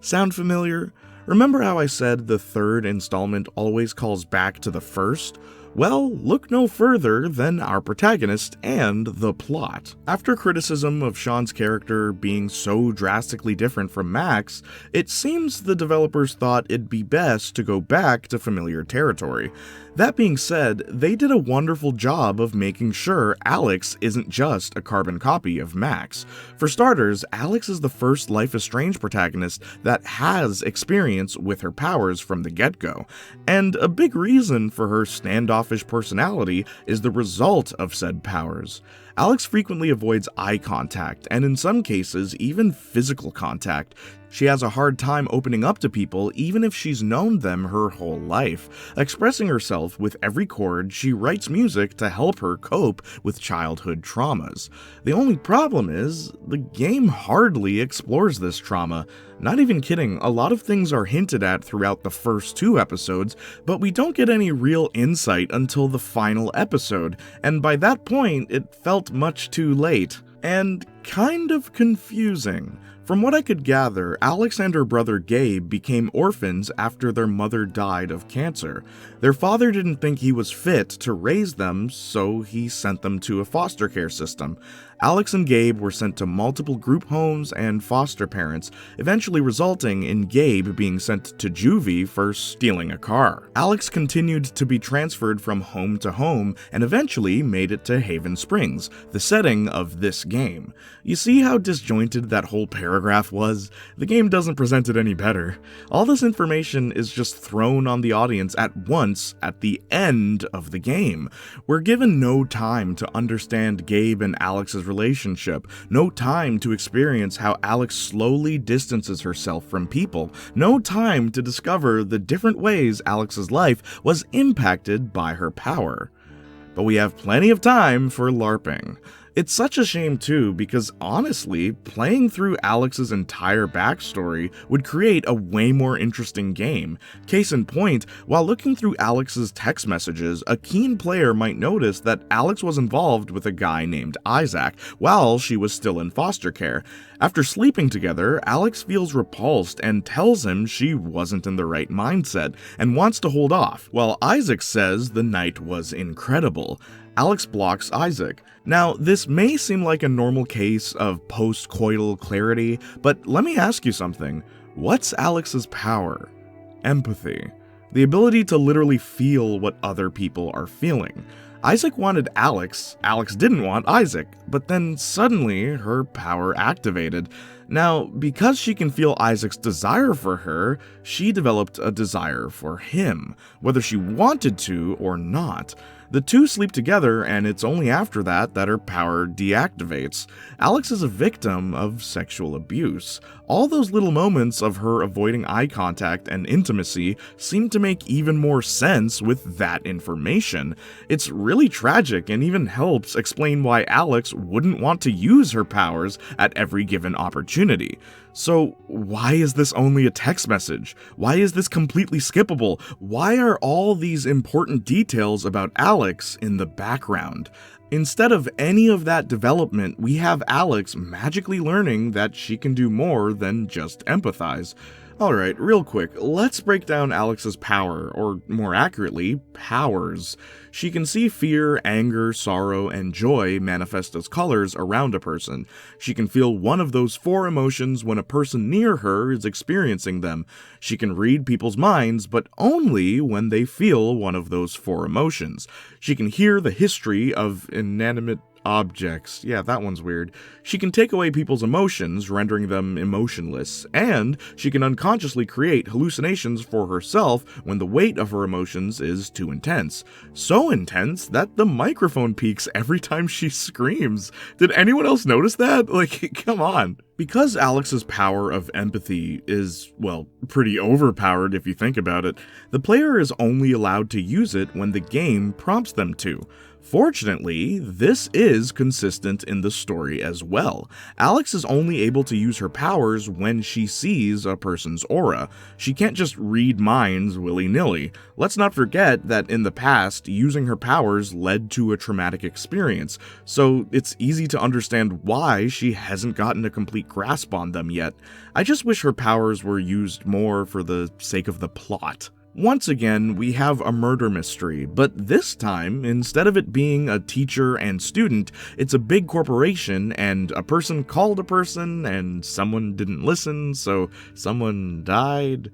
Sound familiar? Remember how I said the third installment always calls back to the first? Well, look no further than our protagonist and the plot. After criticism of Sean's character being so drastically different from Max, it seems the developers thought it'd be best to go back to familiar territory. That being said, they did a wonderful job of making sure Alex isn't just a carbon copy of Max. For starters, Alex is the first Life is Strange protagonist that has experience with her powers from the get-go, and a big reason for her standoffish personality is the result of said powers. Alex frequently avoids eye contact, and in some cases, even physical contact. She has a hard time opening up to people even if she's known them her whole life. Expressing herself with every chord, she writes music to help her cope with childhood traumas. The only problem is, the game hardly explores this trauma. Not even kidding, a lot of things are hinted at throughout the first 2 episodes, but we don't get any real insight until the final episode, and by that point, it felt much too late. And kind of confusing. From what I could gather, Alex and her brother Gabe became orphans after their mother died of cancer. Their father didn't think he was fit to raise them, so he sent them to a foster care system. Alex and Gabe were sent to multiple group homes and foster parents, eventually resulting in Gabe being sent to juvie for stealing a car. Alex continued to be transferred from home to home and eventually made it to Haven Springs, the setting of this game. You see how disjointed that whole paragraph was? The game doesn't present it any better. All this information is just thrown on the audience at once at the end of the game. We're given no time to understand Gabe and Alex's relationship, no time to experience how Alex slowly distances herself from people, no time to discover the different ways Alex's life was impacted by her power. But we have plenty of time for LARPing. It's such a shame too, because honestly, playing through Alex's entire backstory would create a way more interesting game. Case in point, while looking through Alex's text messages, a keen player might notice that Alex was involved with a guy named Isaac while she was still in foster care. After sleeping together, Alex feels repulsed and tells him she wasn't in the right mindset and wants to hold off, while Isaac says the night was incredible. Alex blocks Isaac. Now, this may seem like a normal case of post-coital clarity, but let me ask you something. What's Alex's power? Empathy. The ability to literally feel what other people are feeling. Isaac wanted Alex didn't want Isaac, but then suddenly her power activated. Now, because she can feel Isaac's desire for her, she developed a desire for him, whether she wanted to or not. The two sleep together, and it's only after that that her power deactivates. Alex is a victim of sexual abuse. All those little moments of her avoiding eye contact and intimacy seem to make even more sense with that information. It's really tragic and even helps explain why Alex wouldn't want to use her powers at every given opportunity. So why is this only a text message? Why is this completely skippable? Why are all these important details about Alex in the background? Instead of any of that development, we have Alex magically learning that she can do more than just empathize. Alright, real quick, let's break down Alex's power, or more accurately, powers. She can see fear, anger, sorrow, and joy manifest as colors around a person. She can feel one of those 4 emotions when a person near her is experiencing them. She can read people's minds, but only when they feel one of those 4 emotions. She can hear the history of inanimate objects. Yeah, that one's weird. She can take away people's emotions, rendering them emotionless, and she can unconsciously create hallucinations for herself when the weight of her emotions is too intense. So intense that the microphone peaks every time she screams. Did anyone else notice that? Like, come on. Because Alex's power of empathy is, well, pretty overpowered if you think about it, the player is only allowed to use it when the game prompts them to. Fortunately, this is consistent in the story as well. Alex is only able to use her powers when she sees a person's aura. She can't just read minds willy-nilly. Let's not forget that in the past, using her powers led to a traumatic experience, so it's easy to understand why she hasn't gotten a complete grasp on them yet. I just wish her powers were used more for the sake of the plot. Once again, we have a murder mystery, but this time, instead of it being a teacher and student, it's a big corporation, and a person called a person, and someone didn't listen, so someone died.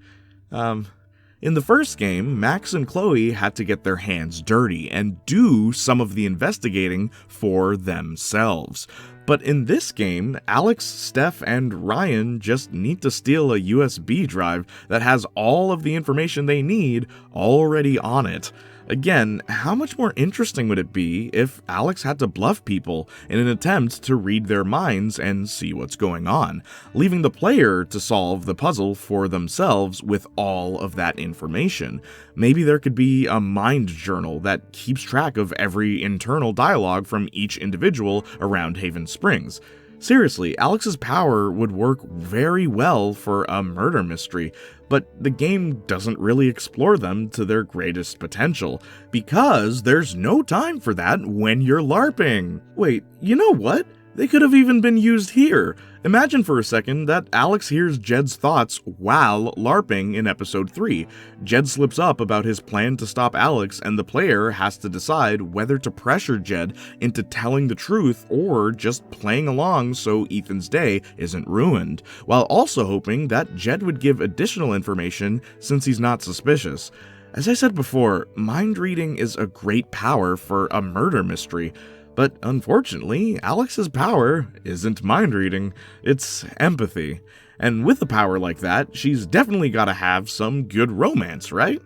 In the first game, Max and Chloe had to get their hands dirty and do some of the investigating for themselves. But in this game, Alex, Steph, and Ryan just need to steal a USB drive that has all of the information they need already on it. Again, how much more interesting would it be if Alex had to bluff people in an attempt to read their minds and see what's going on, leaving the player to solve the puzzle for themselves with all of that information? Maybe there could be a mind journal that keeps track of every internal dialogue from each individual around Haven Springs. Seriously, Alex's power would work very well for a murder mystery, but the game doesn't really explore them to their greatest potential, because there's no time for that when you're LARPing. Wait, you know what? They could have even been used here. Imagine for a second that Alex hears Jed's thoughts while LARPing in episode 3. Jed slips up about his plan to stop Alex, and the player has to decide whether to pressure Jed into telling the truth or just playing along so Ethan's day isn't ruined, while also hoping that Jed would give additional information since he's not suspicious. As I said before, mind reading is a great power for a murder mystery. But unfortunately, Alex's power isn't mind reading, it's empathy. And with a power like that, she's definitely gotta have some good romance, right?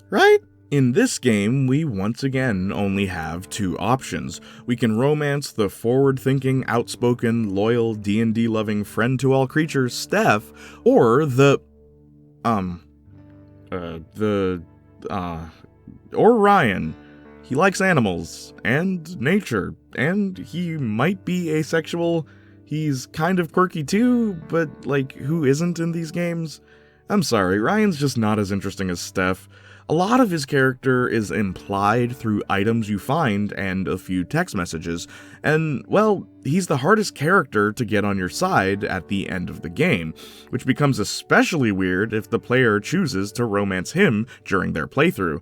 Right? In this game, we once again only have 2 options. We can romance the forward-thinking, outspoken, loyal, D&D-loving friend to all creatures, Steph, or or Ryan. He likes animals, and nature, and he might be asexual. He's kind of quirky too, but like, who isn't in these games? I'm sorry, Ryan's just not as interesting as Steph. A lot of his character is implied through items you find and a few text messages, and, well, he's the hardest character to get on your side at the end of the game, which becomes especially weird if the player chooses to romance him during their playthrough.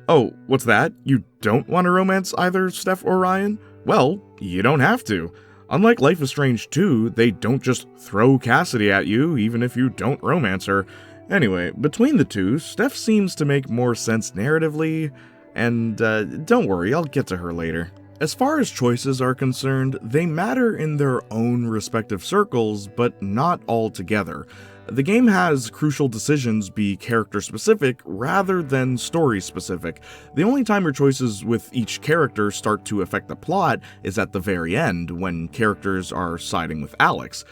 Oh, what's that? You don't want to romance either Steph or Ryan? Well, you don't have to. Unlike Life is Strange 2, they don't just throw Cassidy at you even if you don't romance her. Anyway, between the two, Steph seems to make more sense narratively. And don't worry, I'll get to her later. As far as choices are concerned, they matter in their own respective circles, but not all together. The game has crucial decisions be character-specific rather than story-specific. The only time your choices with each character start to affect the plot is at the very end, when characters are siding with Alex.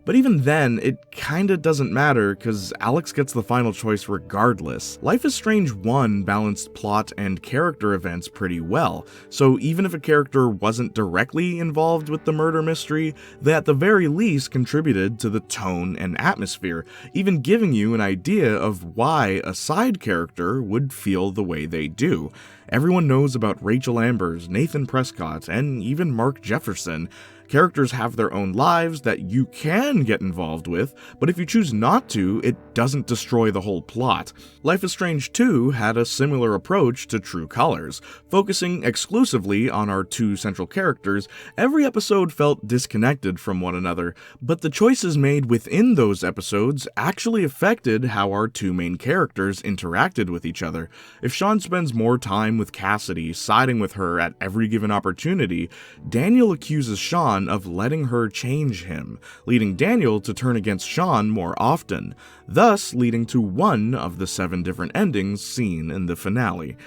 But even then, it kinda doesn't matter, cause Alex gets the final choice regardless. Life is Strange 1 balanced plot and character events pretty well, so even if a character wasn't directly involved with the murder mystery, they at the very least contributed to the tone and atmosphere, even giving you an idea of why a side character would feel the way they do. Everyone knows about Rachel Ambers, Nathan Prescott, and even Mark Jefferson. Characters have their own lives that you can get involved with, but if you choose not to, it doesn't destroy the whole plot. Life is Strange 2 had a similar approach to True Colors. Focusing exclusively on our two central characters, every episode felt disconnected from one another, but the choices made within those episodes actually affected how our two main characters interacted with each other. If Sean spends more time with Cassidy, siding with her at every given opportunity, Daniel accuses Sean of letting her change him, leading Daniel to turn against Sean more often, thus leading to one of the 7 different endings seen in the finale.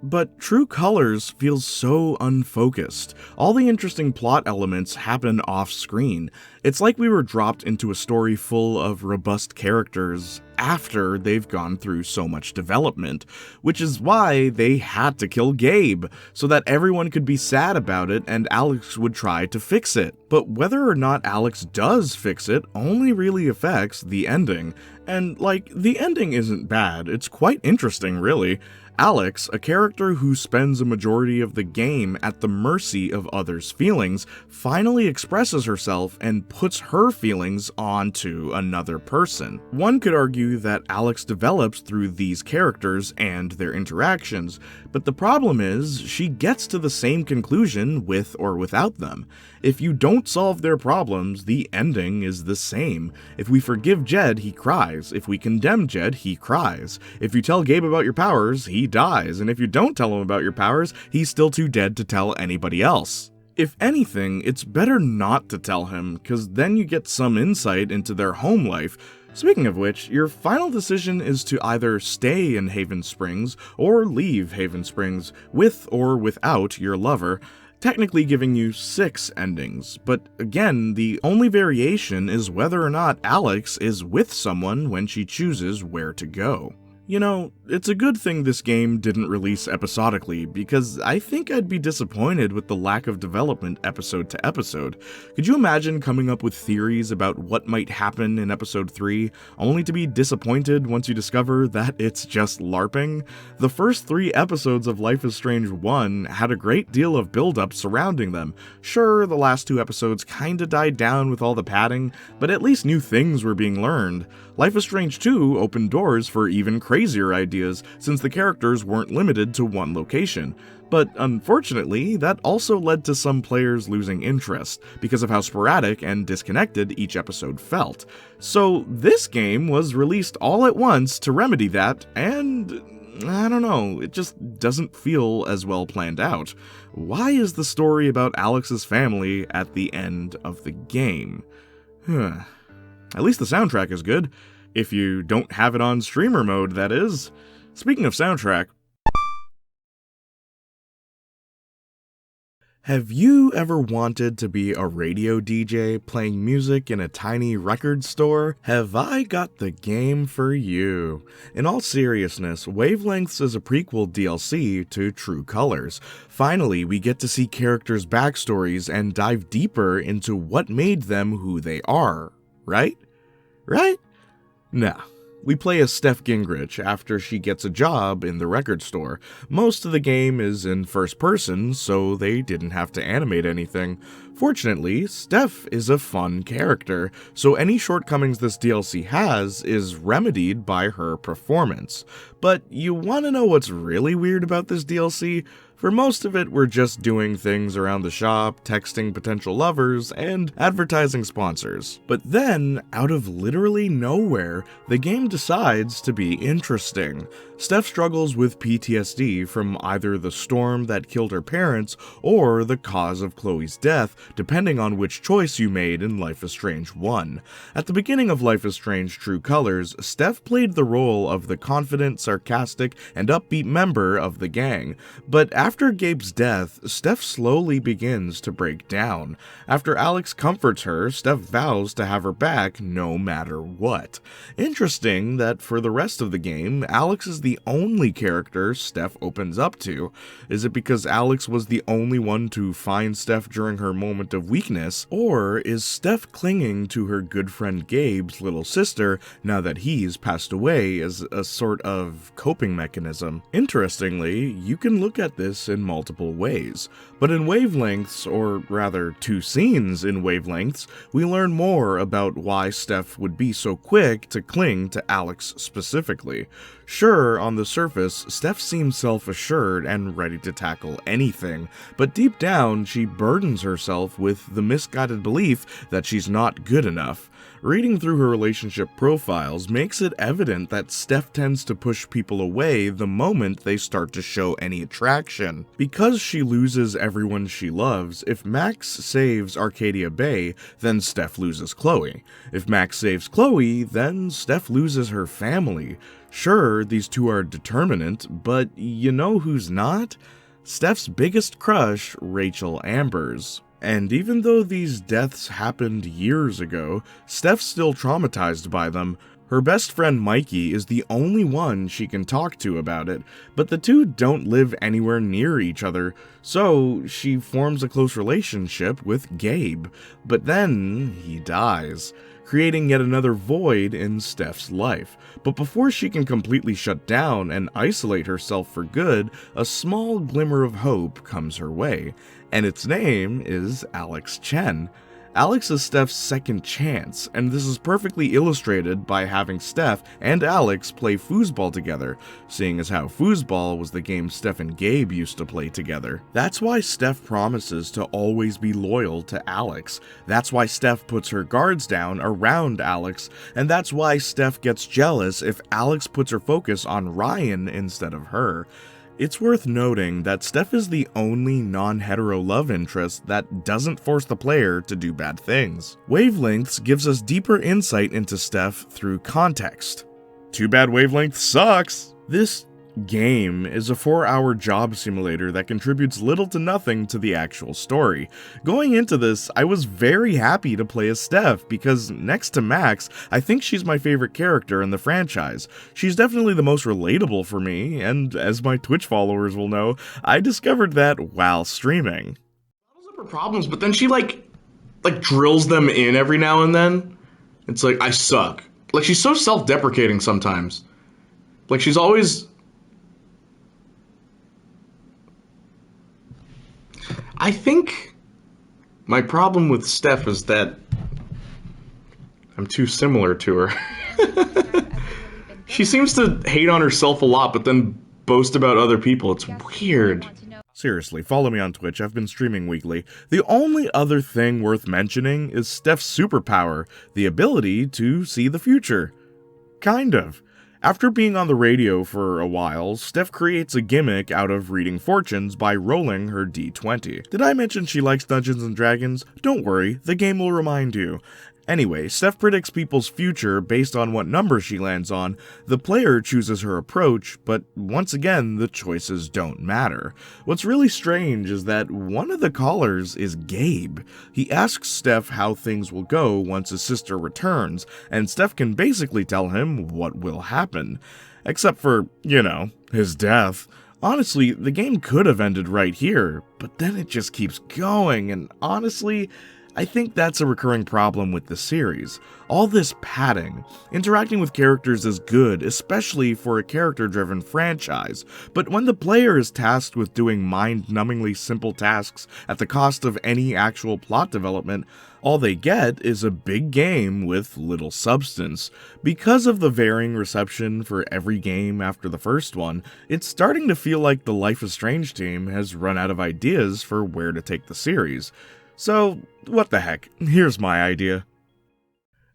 But True Colors feels so unfocused. All the interesting plot elements happen off-screen. It's like we were dropped into a story full of robust characters after they've gone through so much development, which is why they had to kill Gabe, so that everyone could be sad about it and Alex would try to fix it. But whether or not Alex does fix it only really affects the ending. And, the ending isn't bad, it's quite interesting, really. Alex, a character who spends a majority of the game at the mercy of others' feelings, finally expresses herself and puts her feelings onto another person. One could argue that Alex develops through these characters and their interactions, but the problem is, she gets to the same conclusion with or without them. If you don't solve their problems, the ending is the same. If we forgive Jed, he cries. If we condemn Jed, he cries. If you tell Gabe about your powers, he dies. And if you don't tell him about your powers, he's still too dead to tell anybody else. If anything, it's better not to tell him, cause then you get some insight into their home life. Speaking of which, your final decision is to either stay in Haven Springs or leave Haven Springs, with or without your lover, technically giving you 6 endings, but again, the only variation is whether or not Alex is with someone when she chooses where to go. You know, it's a good thing this game didn't release episodically, because I think I'd be disappointed with the lack of development episode to episode. Could you imagine coming up with theories about what might happen in episode 3, only to be disappointed once you discover that it's just LARPing? The first 3 episodes of Life is Strange 1 had a great deal of build-up surrounding them. Sure, the last 2 episodes kinda died down with all the padding, but at least new things were being learned. Life is Strange 2 opened doors for even crazier ideas, since the characters weren't limited to one location. But unfortunately, that also led to some players losing interest, because of how sporadic and disconnected each episode felt. So this game was released all at once to remedy that, and I don't know, it just doesn't feel as well planned out. Why is the story about Alex's family at the end of the game? At least the soundtrack is good. If you don't have it on streamer mode, that is. Speaking of soundtrack, have you ever wanted to be a radio DJ playing music in a tiny record store? Have I got the game for you? In all seriousness, Wavelengths is a prequel DLC to True Colors. Finally, we get to see characters' backstories and dive deeper into what made them who they are. Right? Nah. We play as Steph Gingrich after she gets a job in the record store. Most of the game is in first person, so they didn't have to animate anything. Fortunately, Steph is a fun character, so any shortcomings this DLC has is remedied by her performance. But you want to know what's really weird about this DLC? For most of it, we're just doing things around the shop, texting potential lovers, and advertising sponsors. But then, out of literally nowhere, the game decides to be interesting. Steph struggles with PTSD from either the storm that killed her parents or the cause of Chloe's death, depending on which choice you made in Life is Strange 1. At the beginning of Life is Strange True Colors, Steph played the role of the confident, sarcastic, and upbeat member of the gang, but after Gabe's death, Steph slowly begins to break down. After Alex comforts her, Steph vows to have her back no matter what. Interesting that for the rest of the game, Alex is the only character Steph opens up to. Is it because Alex was the only one to find Steph during her moment of weakness, or is Steph clinging to her good friend Gabe's little sister now that he's passed away as a sort of coping mechanism? Interestingly, you can look at this in multiple ways, but in Wavelengths, or rather 2 scenes in Wavelengths, we learn more about why Steph would be so quick to cling to Alex specifically. Sure, on the surface, Steph seems self-assured and ready to tackle anything, but deep down, she burdens herself with the misguided belief that she's not good enough. Reading through her relationship profiles makes it evident that Steph tends to push people away the moment they start to show any attraction. Because she loses everyone she loves, if Max saves Arcadia Bay, then Steph loses Chloe. If Max saves Chloe, then Steph loses her family. Sure, these two are determinant, but you know who's not? Steph's biggest crush, Rachel Ambers. And even though these deaths happened years ago, Steph's still traumatized by them. Her best friend Mikey is the only one she can talk to about it, but the two don't live anywhere near each other, so she forms a close relationship with Gabe. But then he dies, creating yet another void in Steph's life. But before she can completely shut down and isolate herself for good, a small glimmer of hope comes her way, and its name is Alex Chen. Alex is Steph's second chance, and this is perfectly illustrated by having Steph and Alex play foosball together, seeing as how foosball was the game Steph and Gabe used to play together. That's why Steph promises to always be loyal to Alex. That's why Steph puts her guards down around Alex, and that's why Steph gets jealous if Alex puts her focus on Ryan instead of her. It's worth noting that Steph is the only non-hetero love interest that doesn't force the player to do bad things. Wavelengths gives us deeper insight into Steph through context. Too bad Wavelengths sucks! This game is a 4-hour job simulator that contributes little to nothing to the actual story. Going into this, I was very happy to play as Steph because next to Max, I think she's my favorite character in the franchise. She's definitely the most relatable for me, and as my Twitch followers will know, I discovered that while streaming. Her problems, but then she like drills them in every now and then. It's like, I suck. Like, she's so self-deprecating sometimes. Like, she's always... I think my problem with Steph is that I'm too similar to her. She seems to hate on herself a lot, but then boast about other people. It's weird. Seriously, follow me on Twitch, I've been streaming weekly. The only other thing worth mentioning is Steph's superpower, the ability to see the future. Kind of. After being on the radio for a while, Steph creates a gimmick out of reading fortunes by rolling her d20. Did I mention she likes Dungeons & Dragons? Don't worry, the game will remind you. Anyway, Steph predicts people's future based on what number she lands on. The player chooses her approach, but once again, the choices don't matter. What's really strange is that one of the callers is Gabe. He asks Steph how things will go once his sister returns, and Steph can basically tell him what will happen. Except for, you know, his death. Honestly, the game could have ended right here, but then it just keeps going, and honestly, I think that's a recurring problem with the series. All this padding. Interacting with characters is good, especially for a character-driven franchise, but when the player is tasked with doing mind-numbingly simple tasks at the cost of any actual plot development, all they get is a big game with little substance. Because of the varying reception for every game after the first one, it's starting to feel like the Life is Strange team has run out of ideas for where to take the series. So, what the heck, here's my idea.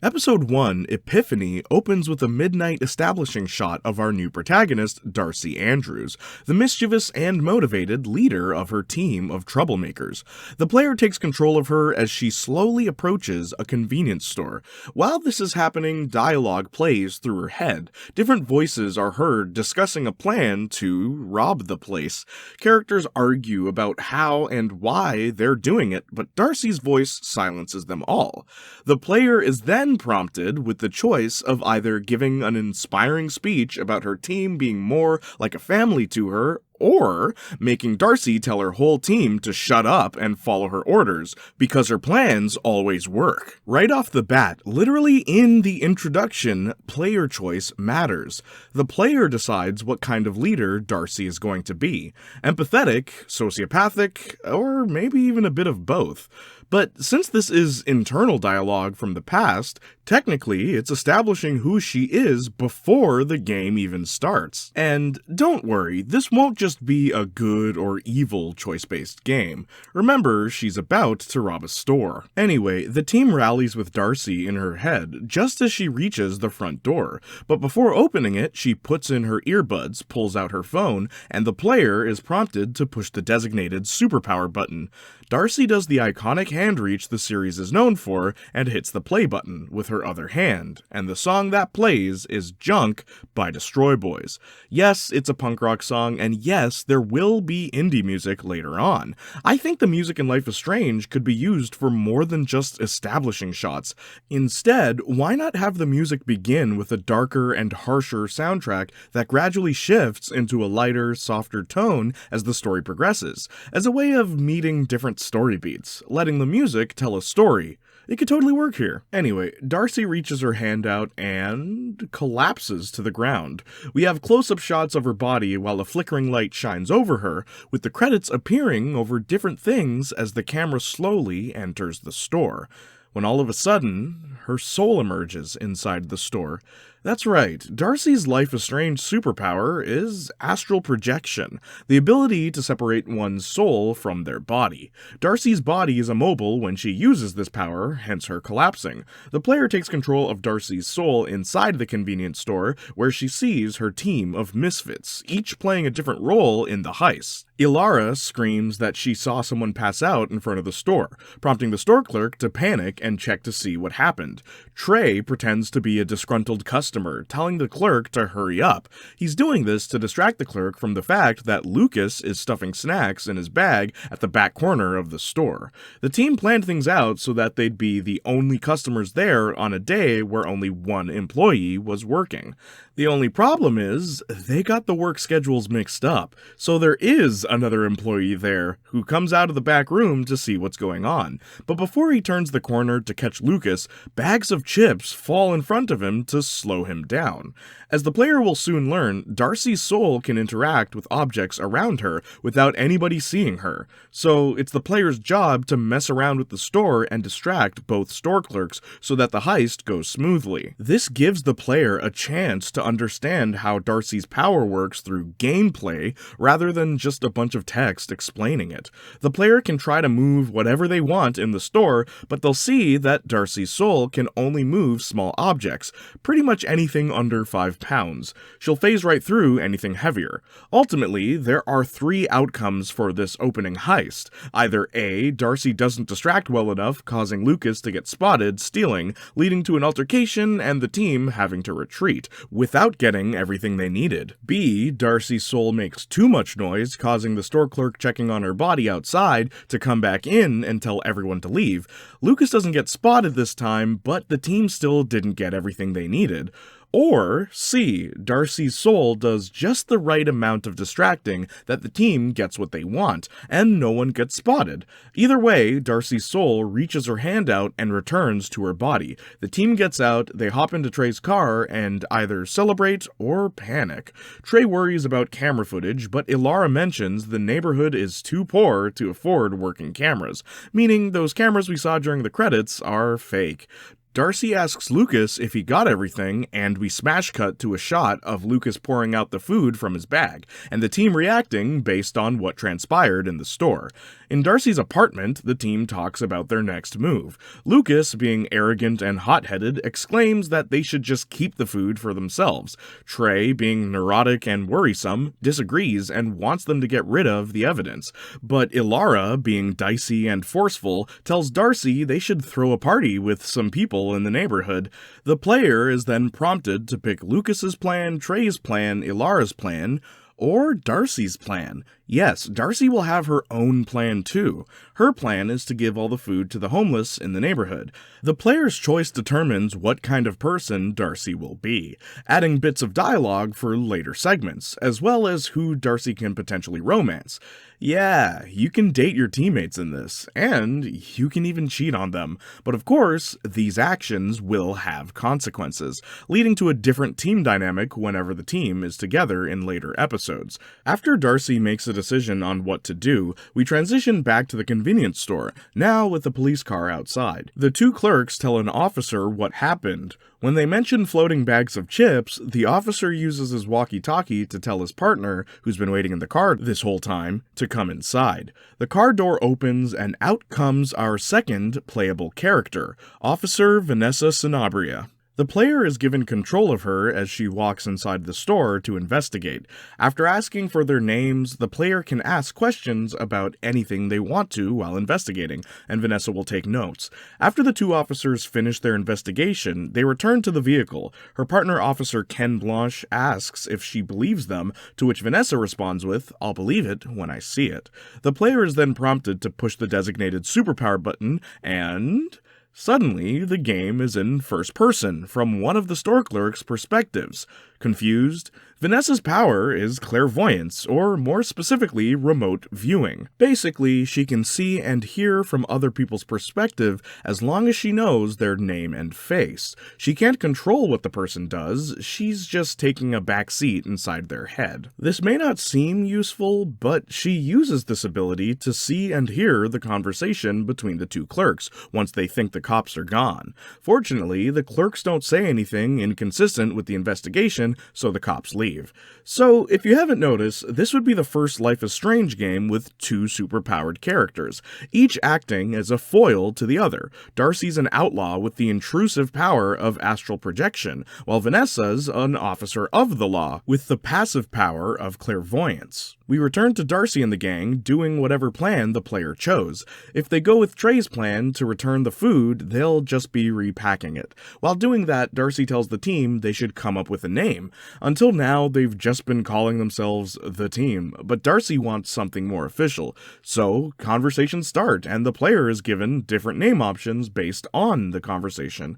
Episode 1, Epiphany, opens with a midnight establishing shot of our new protagonist, Darcy Andrews, the mischievous and motivated leader of her team of troublemakers. The player takes control of her as she slowly approaches a convenience store. While this is happening, dialogue plays through her head. Different voices are heard discussing a plan to rob the place. Characters argue about how and why they're doing it, but Darcy's voice silences them all. The player is then prompted with the choice of either giving an inspiring speech about her team being more like a family to her, or making Darcy tell her whole team to shut up and follow her orders, because her plans always work. Right off the bat, literally in the introduction, player choice matters. The player decides what kind of leader Darcy is going to be. Empathetic, sociopathic, or maybe even a bit of both. But since this is internal dialogue from the past, technically it's establishing who she is before the game even starts. And don't worry, this won't just be a good or evil choice-based game. Remember, she's about to rob a store. Anyway, the team rallies with Darcy in her head just as she reaches the front door. But before opening it, she puts in her earbuds, pulls out her phone, and the player is prompted to push the designated superpower button. Darcy does the iconic hand reach the series is known for and hits the play button with her other hand, and the song that plays is Junk by Destroy Boys. Yes, it's a punk rock song, and yes, there will be indie music later on. I think the music in Life is Strange could be used for more than just establishing shots. Instead, why not have the music begin with a darker and harsher soundtrack that gradually shifts into a lighter, softer tone as the story progresses, as a way of meeting different story beats, letting the music tell a story. It could totally work here. Anyway, Darcy reaches her hand out and collapses to the ground. We have close-up shots of her body while a flickering light shines over her, with the credits appearing over different things as the camera slowly enters the store. When all of a sudden, her soul emerges inside the store. That's right, Darcy's Life is Strange superpower is astral projection, the ability to separate one's soul from their body. Darcy's body is immobile when she uses this power, hence her collapsing. The player takes control of Darcy's soul inside the convenience store, where she sees her team of misfits, each playing a different role in the heist. Ilara screams that she saw someone pass out in front of the store, prompting the store clerk to panic and check to see what happened. Trey pretends to be a disgruntled customer, telling the clerk to hurry up. He's doing this to distract the clerk from the fact that Lucas is stuffing snacks in his bag at the back corner of the store. The team planned things out so that they'd be the only customers there on a day where only one employee was working. The only problem is, they got the work schedules mixed up, so there is another employee there who comes out of the back room to see what's going on. But before he turns the corner to catch Lucas, bags of chips fall in front of him to slow him down. As the player will soon learn, Darcy's soul can interact with objects around her without anybody seeing her, so it's the player's job to mess around with the store and distract both store clerks so that the heist goes smoothly. This gives the player a chance to understand how Darcy's power works through gameplay rather than just a bunch of text explaining it. The player can try to move whatever they want in the store, but they'll see that Darcy's soul can only move small objects, pretty much anything under 5 pounds. She'll phase right through anything heavier. Ultimately, there are 3 outcomes for this opening heist. Either A, Darcy doesn't distract well enough, causing Lucas to get spotted stealing, leading to an altercation and the team having to retreat, without getting everything they needed. B, Darcy's soul makes too much noise, causing the store clerk checking on her body outside to come back in and tell everyone to leave. Lucas doesn't get spotted this time, but the team still didn't get everything they needed. Or C. Darcy's soul does just the right amount of distracting that the team gets what they want, and no one gets spotted. Either way, Darcy's soul reaches her hand out and returns to her body. The team gets out, they hop into Trey's car, and either celebrate or panic. Trey worries about camera footage, but Ilara mentions the neighborhood is too poor to afford working cameras, meaning those cameras we saw during the credits are fake. Darcy asks Lucas if he got everything, and we smash cut to a shot of Lucas pouring out the food from his bag, and the team reacting based on what transpired in the store. In Darcy's apartment, the team talks about their next move. Lucas, being arrogant and hot-headed, exclaims that they should just keep the food for themselves. Trey, being neurotic and worrisome, disagrees and wants them to get rid of the evidence. But Ilara, being dicey and forceful, tells Darcy they should throw a party with some people in the neighborhood. The player is then prompted to pick Lucas's plan, Trey's plan, Ilara's plan, or Darcy's plan. Yes, Darcy will have her own plan too. Her plan is to give all the food to the homeless in the neighborhood. The player's choice determines what kind of person Darcy will be, adding bits of dialogue for later segments, as well as who Darcy can potentially romance. Yeah, you can date your teammates in this, and you can even cheat on them. But of course, these actions will have consequences, leading to a different team dynamic whenever the team is together in later episodes. After Darcy makes a decision on what to do, we transition back to the convenience store, now with the police car outside. The two clerks tell an officer what happened. When they mention floating bags of chips, the officer uses his walkie-talkie to tell his partner, who's been waiting in the car this whole time, to come inside. The car door opens and out comes our second playable character, Officer Vanessa Sanabria. The player is given control of her as she walks inside the store to investigate. After asking for their names, the player can ask questions about anything they want to while investigating, and Vanessa will take notes. After the two officers finish their investigation, they return to the vehicle. Her partner, Officer Ken Blanche, asks if she believes them, to which Vanessa responds with, "I'll believe it when I see it." The player is then prompted to push the designated superpower button, and suddenly, the game is in first person, from one of the store clerk's perspectives. Confused? Vanessa's power is clairvoyance, or more specifically, remote viewing. Basically, she can see and hear from other people's perspective as long as she knows their name and face. She can't control what the person does, she's just taking a back seat inside their head. This may not seem useful, but she uses this ability to see and hear the conversation between the two clerks once they think the cops are gone. Fortunately, the clerks don't say anything inconsistent with the investigation, so the cops leave. So, if you haven't noticed, this would be the first Life is Strange game with two superpowered characters, each acting as a foil to the other. Darcy's an outlaw with the intrusive power of astral projection, while Vanessa's an officer of the law with the passive power of clairvoyance. We return to Darcy and the gang, doing whatever plan the player chose. If they go with Trey's plan to return the food, they'll just be repacking it. While doing that, Darcy tells the team they should come up with a name. Until now, they've just been calling themselves the team, but Darcy wants something more official. So, conversations start, and the player is given different name options based on the conversation.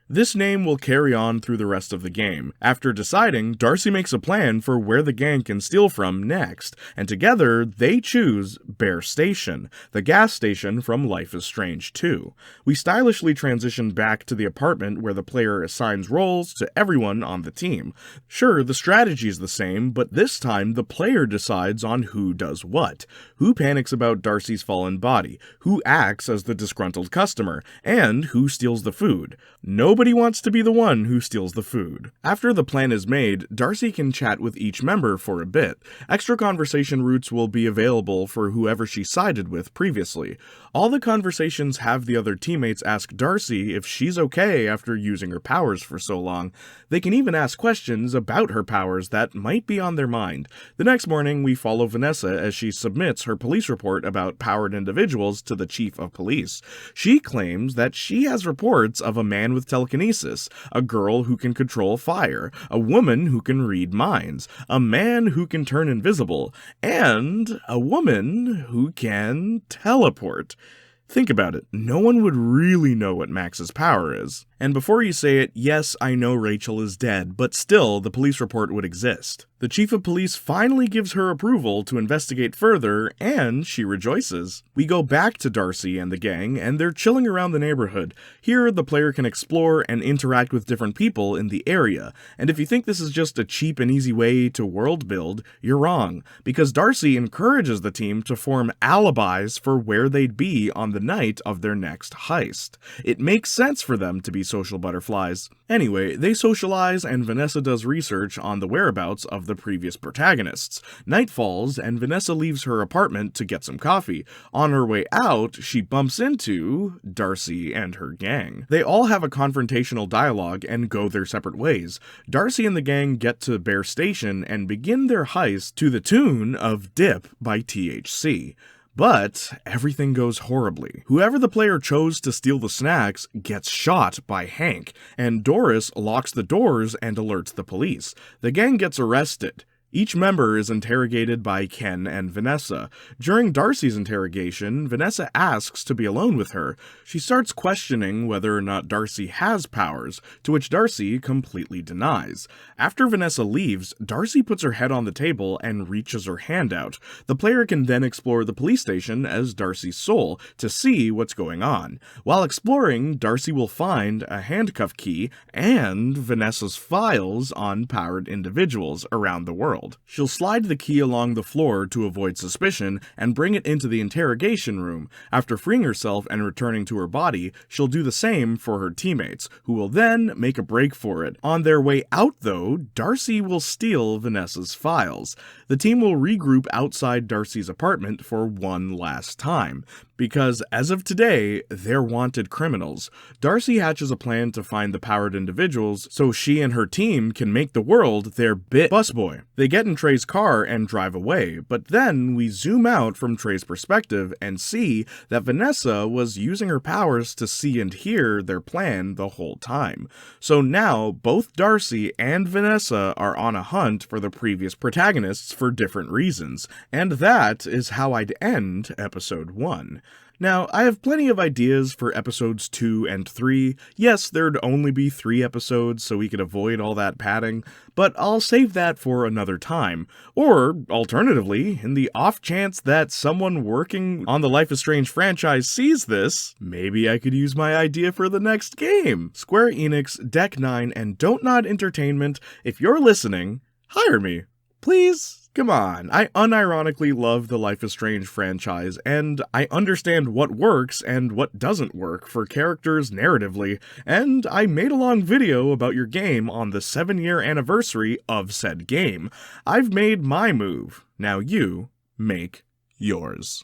This name will carry on through the rest of the game. After deciding, Darcy makes a plan for where the gang can steal from next, and together they choose Bear Station, the gas station from Life is Strange 2. We stylishly transition back to the apartment where the player assigns roles to everyone on the team. Sure, the strategy is the same, but this time the player decides on who does what. Who panics about Darcy's fallen body, who acts as the disgruntled customer, and who steals the food. Nobody wants to be the one who steals the food. After the plan is made, Darcy can chat with each member for a bit. Extra conversation routes will be available for whoever she sided with previously. All the conversations have the other teammates ask Darcy if she's okay after using her powers for so long. They can even ask questions about her powers that might be on their mind. The next morning, we follow Vanessa as she submits her police report about powered individuals to the chief of police. She claims that she has reports of a man with telekinesis, a girl who can control fire, a woman who can read minds, a man who can turn invisible, and a woman who can teleport. Think about it, no one would really know what Max's power is. And before you say it, yes, I know Rachel is dead, but still, the police report would exist. The chief of police finally gives her approval to investigate further, and she rejoices. We go back to Darcy and the gang, and they're chilling around the neighborhood. Here, the player can explore and interact with different people in the area, and if you think this is just a cheap and easy way to world build, you're wrong, because Darcy encourages the team to form alibis for where they'd be on the night of their next heist. It makes sense for them to be social butterflies. Anyway, they socialize and Vanessa does research on the whereabouts of the previous protagonists. Night falls and Vanessa leaves her apartment to get some coffee. On her way out, she bumps into Darcy and her gang. They all have a confrontational dialogue and go their separate ways. Darcy and the gang get to Bear Station and begin their heist to the tune of Dip by THC. But everything goes horribly. Whoever the player chose to steal the snacks gets shot by Hank, and Doris locks the doors and alerts the police. The gang gets arrested. Each member is interrogated by Ken and Vanessa. During Darcy's interrogation, Vanessa asks to be alone with her. She starts questioning whether or not Darcy has powers, to which Darcy completely denies. After Vanessa leaves, Darcy puts her head on the table and reaches her hand out. The player can then explore the police station as Darcy's soul to see what's going on. While exploring, Darcy will find a handcuff key and Vanessa's files on powered individuals around the world. She'll slide the key along the floor to avoid suspicion and bring it into the interrogation room. After freeing herself and returning to her body, she'll do the same for her teammates, who will then make a break for it. On their way out, though, Darcy will steal Vanessa's files. The team will regroup outside Darcy's apartment for one last time, because as of today, they're wanted criminals. Darcy hatches a plan to find the powered individuals so she and her team can make the world their bit busboy. They get in Trey's car and drive away, but then we zoom out from Trey's perspective and see that Vanessa was using her powers to see and hear their plan the whole time. So now, both Darcy and Vanessa are on a hunt for the previous protagonists for different reasons, and that is how I'd end episode 1. Now, I have plenty of ideas for episodes 2 and 3. Yes, there'd only be 3 episodes, so we could avoid all that padding, but I'll save that for another time. Or, alternatively, in the off chance that someone working on the Life is Strange franchise sees this, maybe I could use my idea for the next game. Square Enix, Deck 9, and Don't Nod Entertainment, if you're listening, hire me. Please? Come on, I unironically love the Life is Strange franchise, and I understand what works and what doesn't work for characters narratively, and I made a long video about your game on the 7-year anniversary of said game. I've made my move, now you make yours.